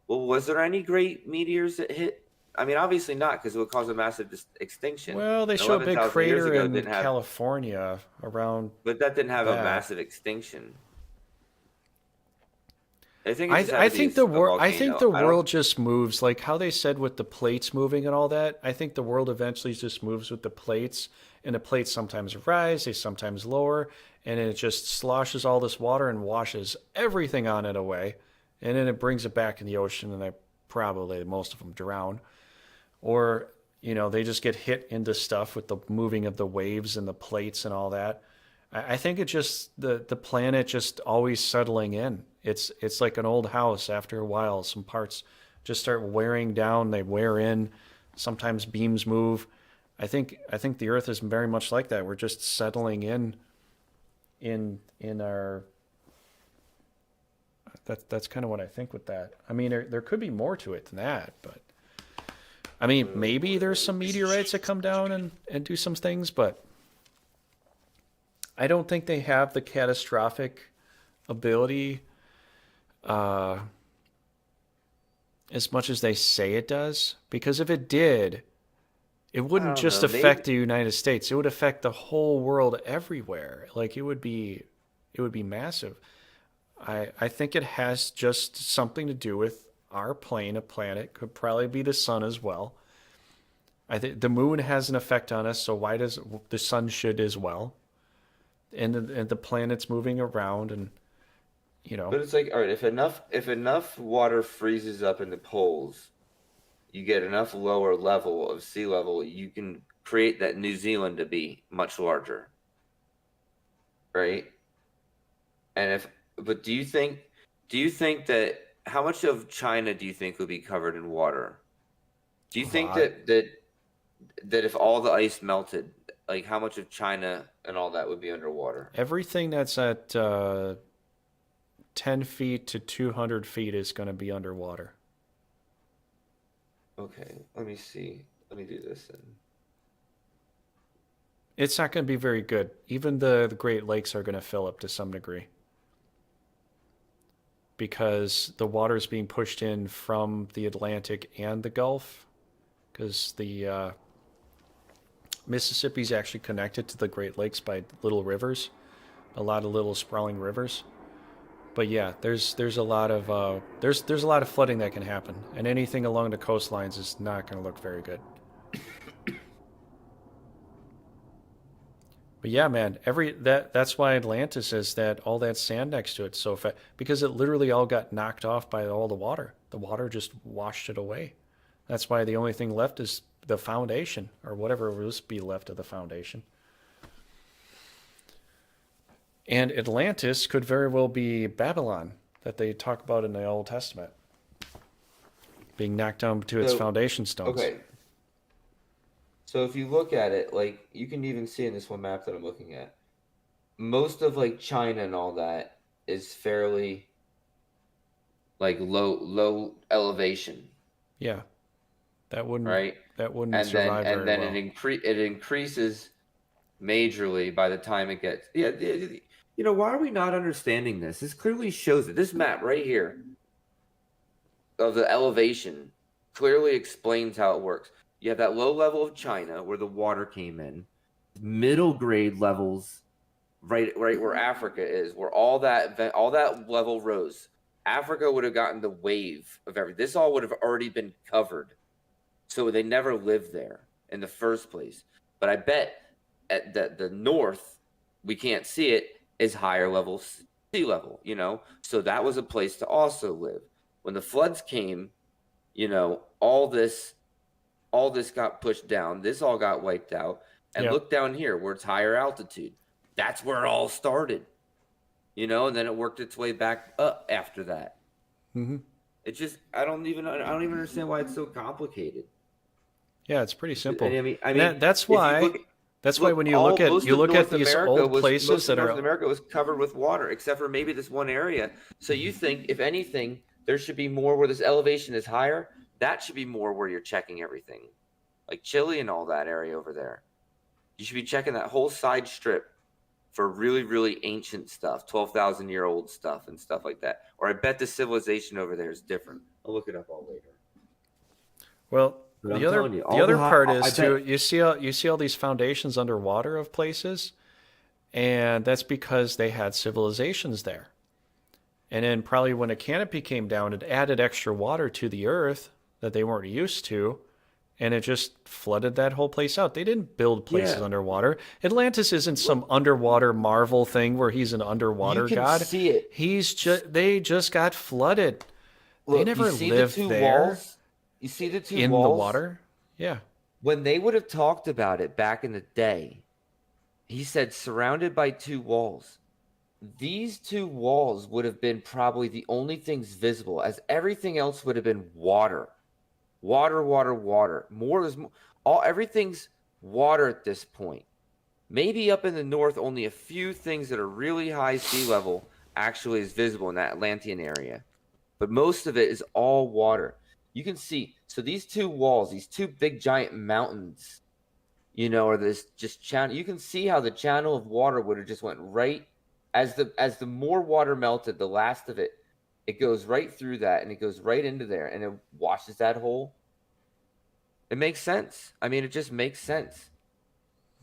well, was there any great meteors that hit? I mean, obviously not, because it would cause a massive extinction. Well, they show a big 11,000 years crater ago in didn't have, California around but that didn't have a that. massive extinction. I think it just had I to be think the a world I think volcano. the I don't. world just moves like how they said with the plates moving and all that. I think the world eventually just moves with the plates, and the plates sometimes rise, they sometimes lower, and it just sloshes all this water and washes everything on it away, and then it brings it back in the ocean, and they probably most of them drown, or they just get hit into stuff with the moving of the waves and the plates and all that. I think it just the planet just always settling in. It's like an old house. After a while, some parts just start wearing down. They wear in. Sometimes beams move. I think the Earth is very much like that. We're just settling in our. That's kind of what I think with that. I mean, there could be more to it than that, but I mean, maybe there's some meteorites that come down and do some things, but I don't think they have the catastrophic ability uh, as much as they say it does. Because if it did, it I wouldn't don't just know. affect Maybe. the United States. It would affect the whole world everywhere. Like it would be massive. I think it has just something to do with our plane, a planet, could probably be the sun as well. I think the moon has an effect on us, so why does the sun should as well? And the planet's moving around, and you know But it's like, all right, if enough water freezes up in the poles, you get enough lower level of sea level, you can create that New Zealand to be much larger, right? And if, but do you think? Do you think that how much of China do you think would be covered in water? Do you A think lot. that if all the ice melted, like how much of China and all that would be underwater? Everything that's at 10 feet to 200 feet is going to be underwater. Okay, let me see. Let me do this then. It's not going to be very good. Even the Great Lakes are going to fill up to some degree because the water is being pushed in from the Atlantic and the Gulf because the Mississippi is actually connected to the Great Lakes by little rivers, a lot of little sprawling rivers. But yeah, there's a lot of there's a lot of flooding that can happen, and anything along the coastlines is not going to look very good. But yeah, man, that's why Atlantis is that all that sand next to it so fat because it literally all got knocked off by all the water. The water just washed it away. That's why the only thing left is the foundation or whatever was be left of the foundation. And Atlantis could very well be Babylon that they talk about in the Old Testament, being knocked down to its So, foundation stones. okay. So if you look at it, like you can even see in this one map that I'm looking at, most of like China and all that is fairly like low elevation, Yeah, that wouldn't right? that wouldn't And then survive very it well. increases majorly by the time it gets you know, why are we not understanding this? This clearly shows it. This map right here of the elevation clearly explains how it works. You have that low level of China where the water came in, middle grade levels right where Africa is, where all that level rose. Africa would have gotten the wave of everything. This all would have already been covered. So they never lived there in the first place. But I bet at the north, we can't see it, is higher level sea level, you know? So that was a place to also live. When the floods came, you know, all this got pushed down. This all got wiped out. And Yeah. look down here where it's higher altitude. That's where it all started, you know, and then it worked its way back up after that. Mm-hmm. It just I don't even understand why it's so complicated. Yeah, it's pretty simple. I And mean, that's if you why when you all you look at these old places most of that North are America was covered with water, except for maybe this one area. So you think, if anything, there should be more where this elevation is higher. That should be more where you're checking everything, like Chile and all that area over there. You should be checking that whole side strip for really, really ancient stuff, 12,000-year-old stuff and stuff like that. Or I bet the civilization over there is different. I'll look it up all later. well, But I'm telling you, the all other part I is too bet. you see all these foundations underwater of places, and that's because they had civilizations there. And then probably when a canopy came down, it added extra water to the earth that they weren't used to, and it just flooded that whole place out. They didn't build places Yeah, underwater. Atlantis isn't some underwater Marvel thing where he's an you underwater can god. see it. They just got flooded. They Look, you never see the lived two there walls? You see the two in the walls? water. Yeah. When they would have talked about it back in the day, he said surrounded by two walls. These two walls would have been probably the only things visible, as everything else would have been water. Water, water, water. Everything's water at this point. Maybe up in the north, only a few things that are really high sea level actually is visible in that Atlantean area. But most of it is all water. You can see, so these two walls, these two big giant mountains, you know, or this just channel. You can see how the channel of water would have just went right as the more water melted, the last of it, it goes right through that and it goes right into there and it washes that hole. It makes sense. I mean, it just makes sense.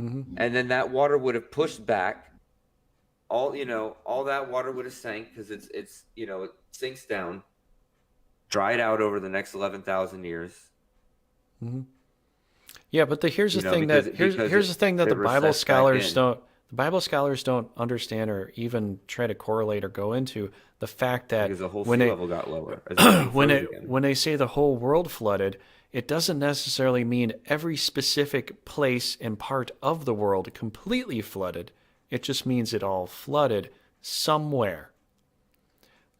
Mm-hmm. And then that water would have pushed back. All that water would have sank because it's it sinks down, dried out over the next 11,000 years. Mm-hmm. Yeah, but here's the thing Because here's the thing that it the Bible recessed back scholars in. don't understand or even try to correlate or go into the fact that Because the whole when sea they level got lower as everything froze again. when they say the whole world flooded, it doesn't necessarily mean every specific place and part of the world completely flooded. It just means it all flooded somewhere.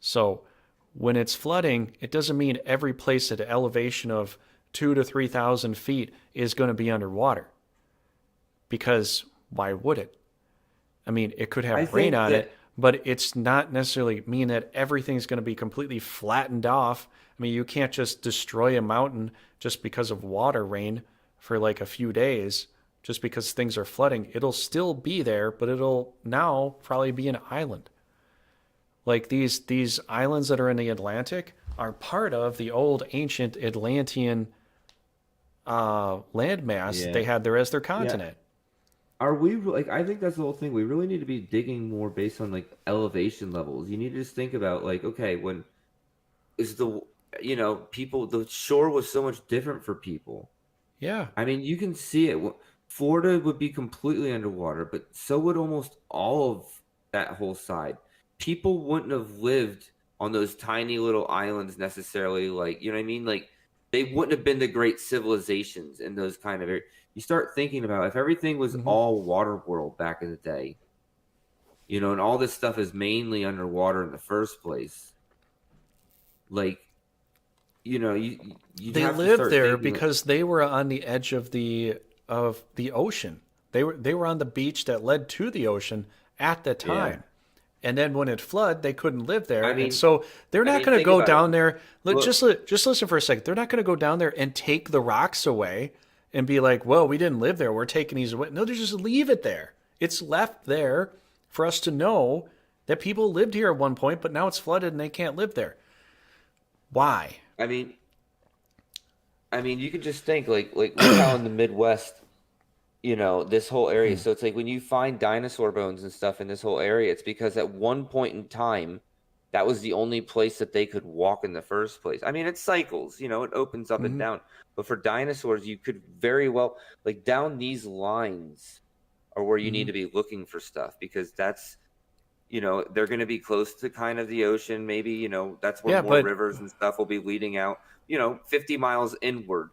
So when it's flooding, it doesn't mean every place at an elevation of 2 to 3,000 feet is going to be underwater. Because why would it? I mean, it could I have rain think on that it, but it's not necessarily mean that everything's going to be completely flattened off. I mean, you can't just destroy a mountain just because of water rain for like a few days, just because things are flooding. It'll still be there, but it'll now probably be an island. Like these islands that are in the Atlantic are part of the old ancient Atlantean landmass they yeah, had there as their yeah. continent. Are we like? I think that's the whole thing. We really need to be digging more based on like elevation levels. You need to just think about like, okay, when is the people the shore was so much different for people. Yeah. I mean, you can see it. Florida would be completely underwater, but so would almost all of that whole side. People wouldn't have lived on those tiny little islands necessarily, like, you know what I mean? Like, they wouldn't have been the great civilizations in those kind of areas. You start thinking about if everything was Hmm. all water world back in the day, and all this stuff is mainly underwater in the first place. Like, you'd They have to lived start there thinking, like, because they were on the edge of the ocean. They were on the beach that led to the ocean at the yeah. time. And then when it flooded, they couldn't live there. I And mean, so they're not going to think go about it. down there. Look, Look, just listen for a second. They're not going to go down there and take the rocks away and be like, well, we didn't live there. We're taking these away. No, they just leave it there. It's left there for us to know that people lived here at one point, but now it's flooded and they can't live there. Why? I mean, you could just think like look how in the Midwest, this whole area. So it's like when you find dinosaur bones and stuff in this whole area, it's because at one point in time, that was the only place that they could walk in the first place. I mean, it cycles, it opens up and Hmm. down. But for dinosaurs, you could very well like down these lines are where you need Hmm. to be looking for stuff because that's they're going to be close to kind of the ocean. Maybe, that's where Yeah, more but rivers and stuff will be leading out, 50 miles inward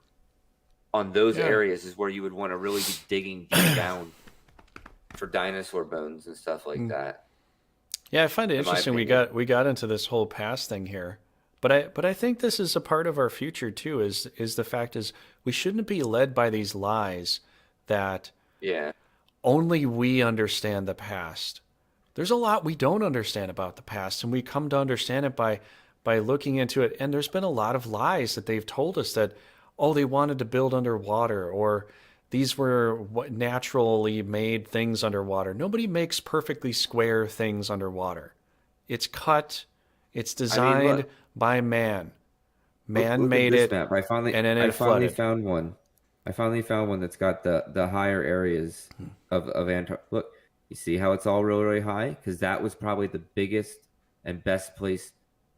on those yeah. areas is where you would want to really be digging deep down for dinosaur bones and stuff like that, Yeah, I find it in my interesting opinion. we got into this whole past thing here. But I think this is a part of our future too, is the fact is we shouldn't be led by these lies that Yeah. only we understand the past. There's a lot we don't understand about the past, and we come to understand it by looking into it. And there's been a lot of lies that they've told us that, oh, they wanted to build underwater, or these were naturally made things underwater. Nobody makes perfectly square things underwater. It's cut, it's I mean, designed by man. Man look at made this it, map. I finally and then I it finally flooded. found one. I finally found one that's got the higher areas of Antarctica. Look, you see how it's all really, really high? Because that was probably the biggest and best place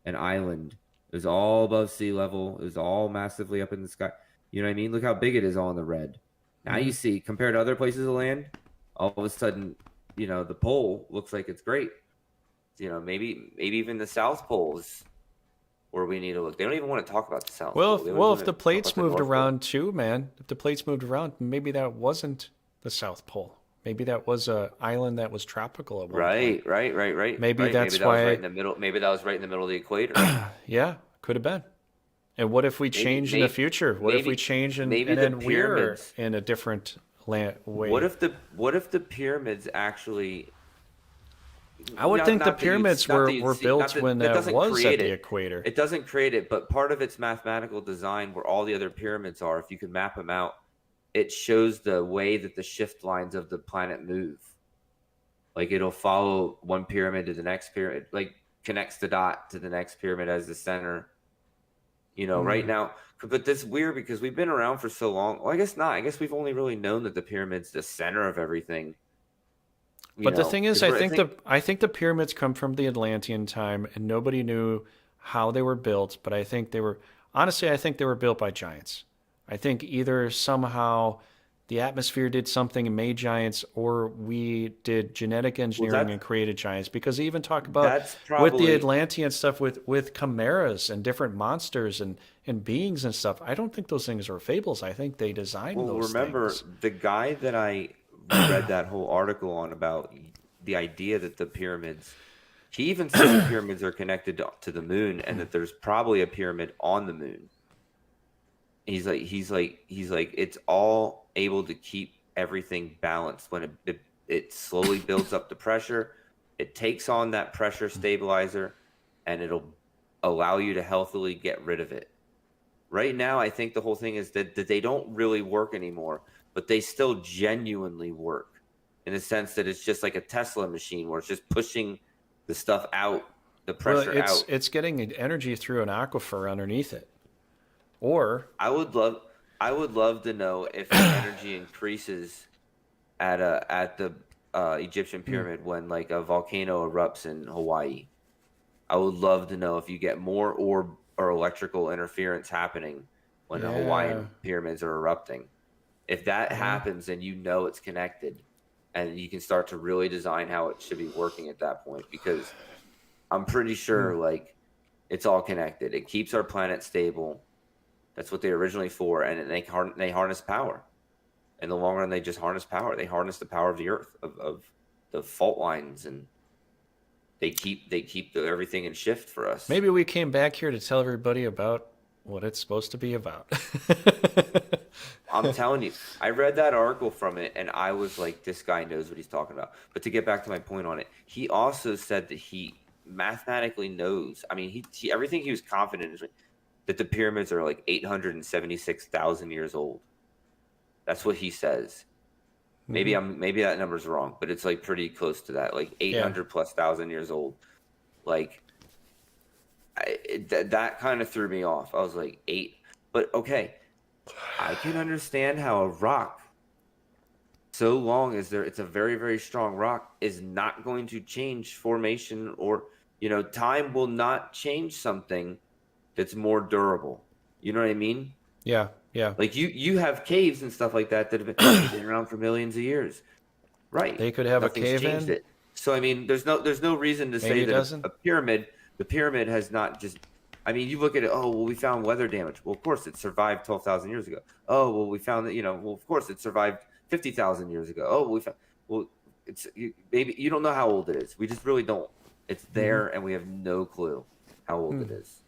an island. It was all above sea level. It was all massively up in the sky. You know what I mean? Look how big it is all in the red. Now Hmm. you see, compared to other places of land, all of a sudden, the pole looks like it's great. Maybe even the South Pole is where we need to look. They don't even want to talk about the South Well, Pole. They always if want the to talk about plates the moved North Pole. around too, man, if the plates moved around, maybe that wasn't the South Pole. Maybe that was a island that was tropical at one point. Right, right, right, right, Maybe right. Maybe that's that was right why, in the middle. Maybe that was right in the middle of the equator. yeah, could have been. And what if we Maybe, change in the maybe, future? What if we maybe, change maybe and the then we're pyramids. in a different land What way? if the pyramids actually I would think the not that you'd pyramids not that you'd were see not built that when that that doesn't was at create the it. equator. It doesn't create it, but part of its mathematical design where all the other pyramids are, if you can map them out, it shows the way that the shift lines of the planet move. Like it'll follow one pyramid to the next pyramid, like connects the dot to the next pyramid as the center. Right Hmm. now, but that's weird because we've been around for so long. Well, I guess not. I guess we've only really known that the pyramid's the center of everything. But the thing is, Because I think I think the pyramids come from the Atlantean time, and nobody knew how they were built. But I think they were honestly, I think they were built by giants. I think either somehow the atmosphere did something and made giants, or we did genetic well, engineering and created giants. Because they even talk about that's with the probably Atlantean stuff with chimeras and different monsters and beings and stuff. I don't think those things are fables. I think they designed well. those Remember things. the guy that I read that whole article on about the idea that the pyramids He even says the pyramids are connected to the moon, and that there's probably a pyramid on the moon. He's like, it's all able to keep everything balanced when it slowly builds up the pressure. It takes on that pressure stabilizer, and it'll allow you to healthily get rid of it. Right now, I think the whole thing is that they don't really work anymore, but they still genuinely work in the sense that it's just like a Tesla machine where it's just pushing the stuff out, the Well, pressure out. it's getting energy through an aquifer underneath it. Or I would love I would love to know if the energy increases at the Egyptian pyramid when like a volcano erupts in Hawaii. I would love to know if you get more orb or electrical interference happening when the yeah, Hawaiian pyramids are erupting. If that yeah. happens, then you know it's connected, and you can start to really design how it should be working at that point. Because I'm pretty Hmm. sure like it's all connected. It keeps our planet stable. That's what they're originally for, and they harness power. In the long run, they just harness power. They harness the power of the earth, of the fault lines, and they keep everything in shift for us. Maybe we came back here to tell everybody about what it's supposed to be about. I'm telling you, I read that article from it, and I was like, this guy knows what he's talking about. But to get back to my point on it, he also said that he mathematically knows. I mean, he everything he was confident in, that the pyramids are like 876,000 years old. That's what he says. Hmm. Maybe that number's wrong, but it's like pretty close to that, like Yeah. 800 plus thousand years old. Like that kind of threw me off. I was like eight, but okay, I can understand how a rock, so long as it's a very very strong rock, is not going to change formation, or time will not change something that's more durable. You know what I mean? Yeah. Yeah. Like you have caves and stuff like that that they've been around for millions of years. Right. They could have a Nothing's cave changed in. it. So I mean, there's no reason to Maybe say it that doesn't. a pyramid, the pyramid has not just. I mean, you look at it. Oh well, we found weather damage. Well, of course it survived 12,000 years ago. Oh well, we found that. Well, of course it survived 50,000 years ago. Oh, we found. Well, maybe you don't know how old it is. We just really don't. It's Hmm. there, and we have no clue how old it Hmm. is.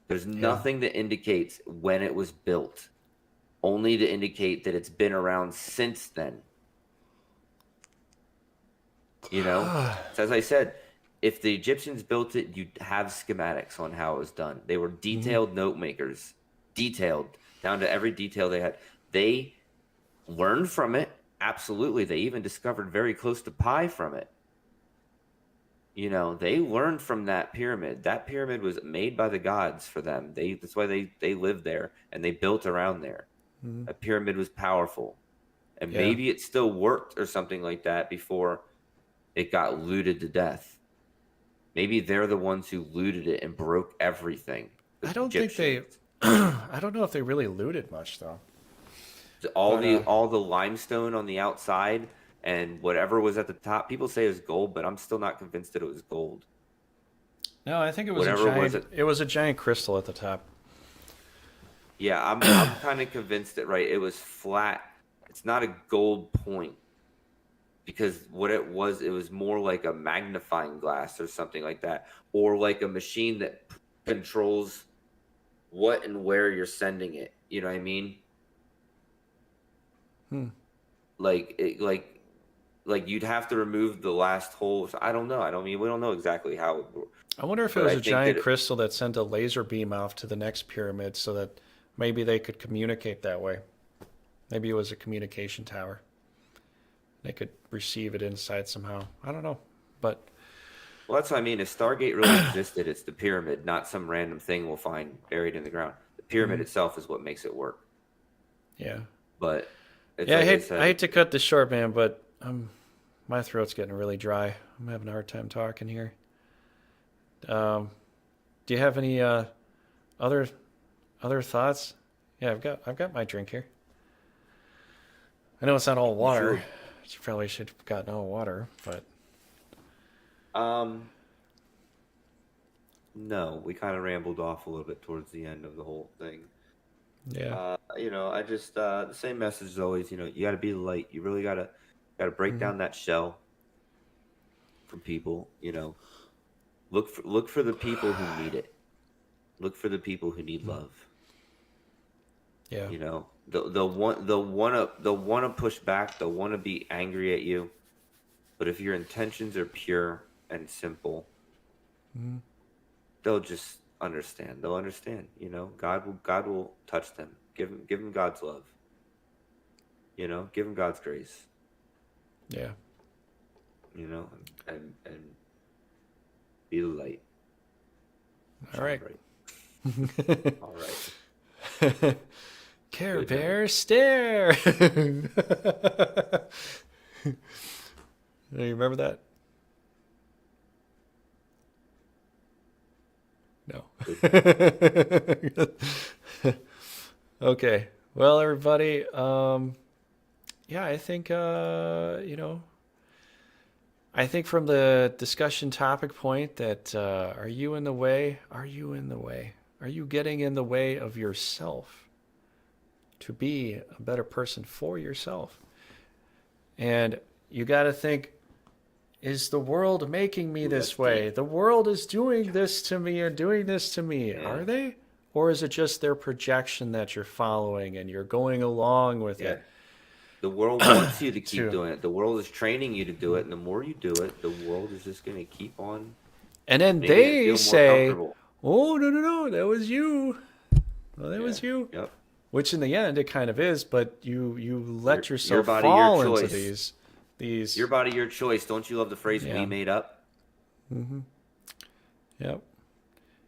There's Yeah. nothing that indicates when it was built, only to indicate that it's been around since then. So as I said, if the Egyptians built it, you'd have schematics on how it was done. They were Hmm. detailed note makers, detailed down to every detail they had. They learned from it. Absolutely. They even discovered very close to pi from it. They learned from that pyramid. That pyramid was made by the gods for them. That's why they lived there and they built around there. Hmm. A pyramid was powerful. And Yeah. maybe it still worked or something like that before it got looted to death. Maybe they're the ones who looted it and broke everything. The I don't think they. Egyptians. I don't know if they really looted much though. All But the all the limestone on the outside and whatever was at the top. People say it was gold, but I'm still not convinced that it was gold. no, I think it was a Whatever was giant. it? It was a giant crystal at the top. Yeah, I'm kind of convinced that it was flat. It's not a gold point, because what it was more like a magnifying glass or something like that, or like a machine that controls what and where you're sending it. You know what I mean? Hmm. Like you'd have to remove the last hole. So I don't know. I don't mean we don't know exactly how, I wonder if it but was I a think that giant crystal that sent a laser beam off to the next pyramid so that maybe they could communicate that way. Maybe it was a communication tower. They could receive it inside somehow. I don't know. But well, that's what I mean. If Stargate really existed, it's the pyramid, not some random thing we'll find buried in the ground. The pyramid mhm, itself is what makes it work. yeah. But it's Yeah, like I I said, hate to cut this short, man, but my throat's getting really dry. I'm having a hard time talking here. Um, do you have any other other thoughts? Yeah, I've got my drink here. I know it's not all you water. should. You probably should have gotten all water, but Um, no, we kind of rambled off a little bit towards the end of the whole thing. yeah. I just the same message as always. You got to be light. You really gotta break Hmm. down that shell, from people, look for the people who need it. Look for the people who need love. Yeah. They'll want to push back. They'll want to be angry at you. But if your intentions are pure and simple, they'll just understand. They'll understand. God will touch them. Give them God's love. Give them God's grace. Yeah. And be the light. All right. All right. Care Bear stare. You remember that? No. Okay. Well, everybody, yeah, I think I think from the discussion topic point that are you in the way? Are you in the way? Are you getting in the way of yourself to be a better person for yourself? And you got to think, is the world making me this way? deep. The world is doing this to me or doing this to me. Yeah. Are they? Or is it just their projection that you're following and you're going along with Yeah. it? The world wants you to keep True. doing it. The world is training you to do it, and the more you do it, the world is just going to keep on And then making it feel they more say, comfortable. oh, no, that was you. Well, that was Yeah. you. Yep. Which in the end, it kind of is, but you let Your yourself body, fall your into choice. these. Your body, your choice. Don't you love the phrase Yeah. we made up? Yep.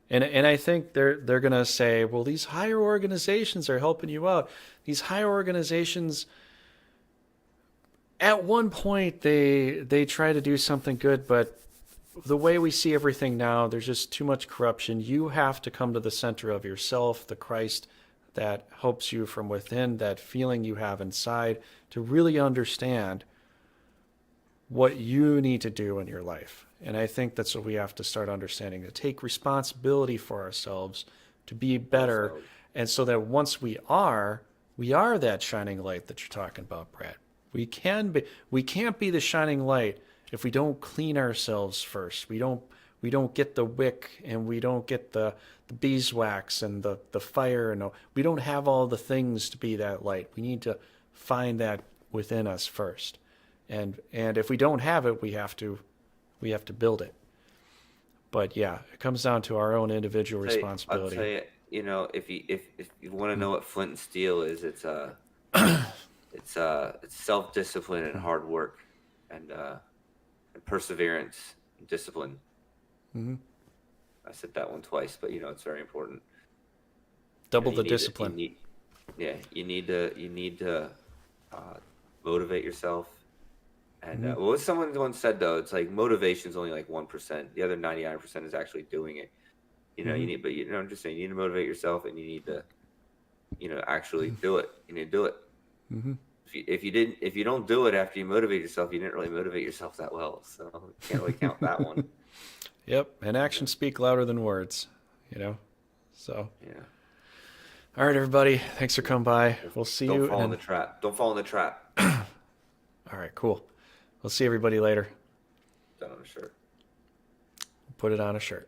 And I think they're gonna say, well, these higher organizations are helping you out. These higher organizations, at one point, they try to do something good, but the way we see everything now, there's just too much corruption. You have to come to the center of yourself, the Christ that helps you from within, that feeling you have inside, to really understand what you need to do in your life. And I think that's what we have to start understanding, to take responsibility for ourselves, to be better. Also, And so that once we are that shining light that you're talking about, Brad. We can't be the shining light if we don't clean ourselves first. We don't get the wick, and we don't get the beeswax and the fire, and we don't have all the things to be that light. We need to find that within us first. And if we don't have it, we have to build it. But yeah, it comes down to our own individual I'll responsibility. tell you, if you want to know what flint and steel is, it's self-discipline and hard work and perseverance and discipline. Mm-hmm. I said that one twice, but it's very important. Double the You discipline. need you need to motivate yourself. And what someone once said, though, it's like motivation is only like 1%. The other 99% is actually doing it. You need, but I'm just saying, you need to motivate yourself, and you need to, actually do it. You need to do it. Mm-hmm. If you don't do it after you motivate yourself, you didn't really motivate yourself that well. So you can't really count that one. Yep, and actions speak louder than words, So, Yeah. all right, everybody, thanks for coming by. We'll see Don't you. fall in the trap. Don't fall in the trap. All right, cool. We'll see everybody later. Done on a shirt. Put it on a shirt.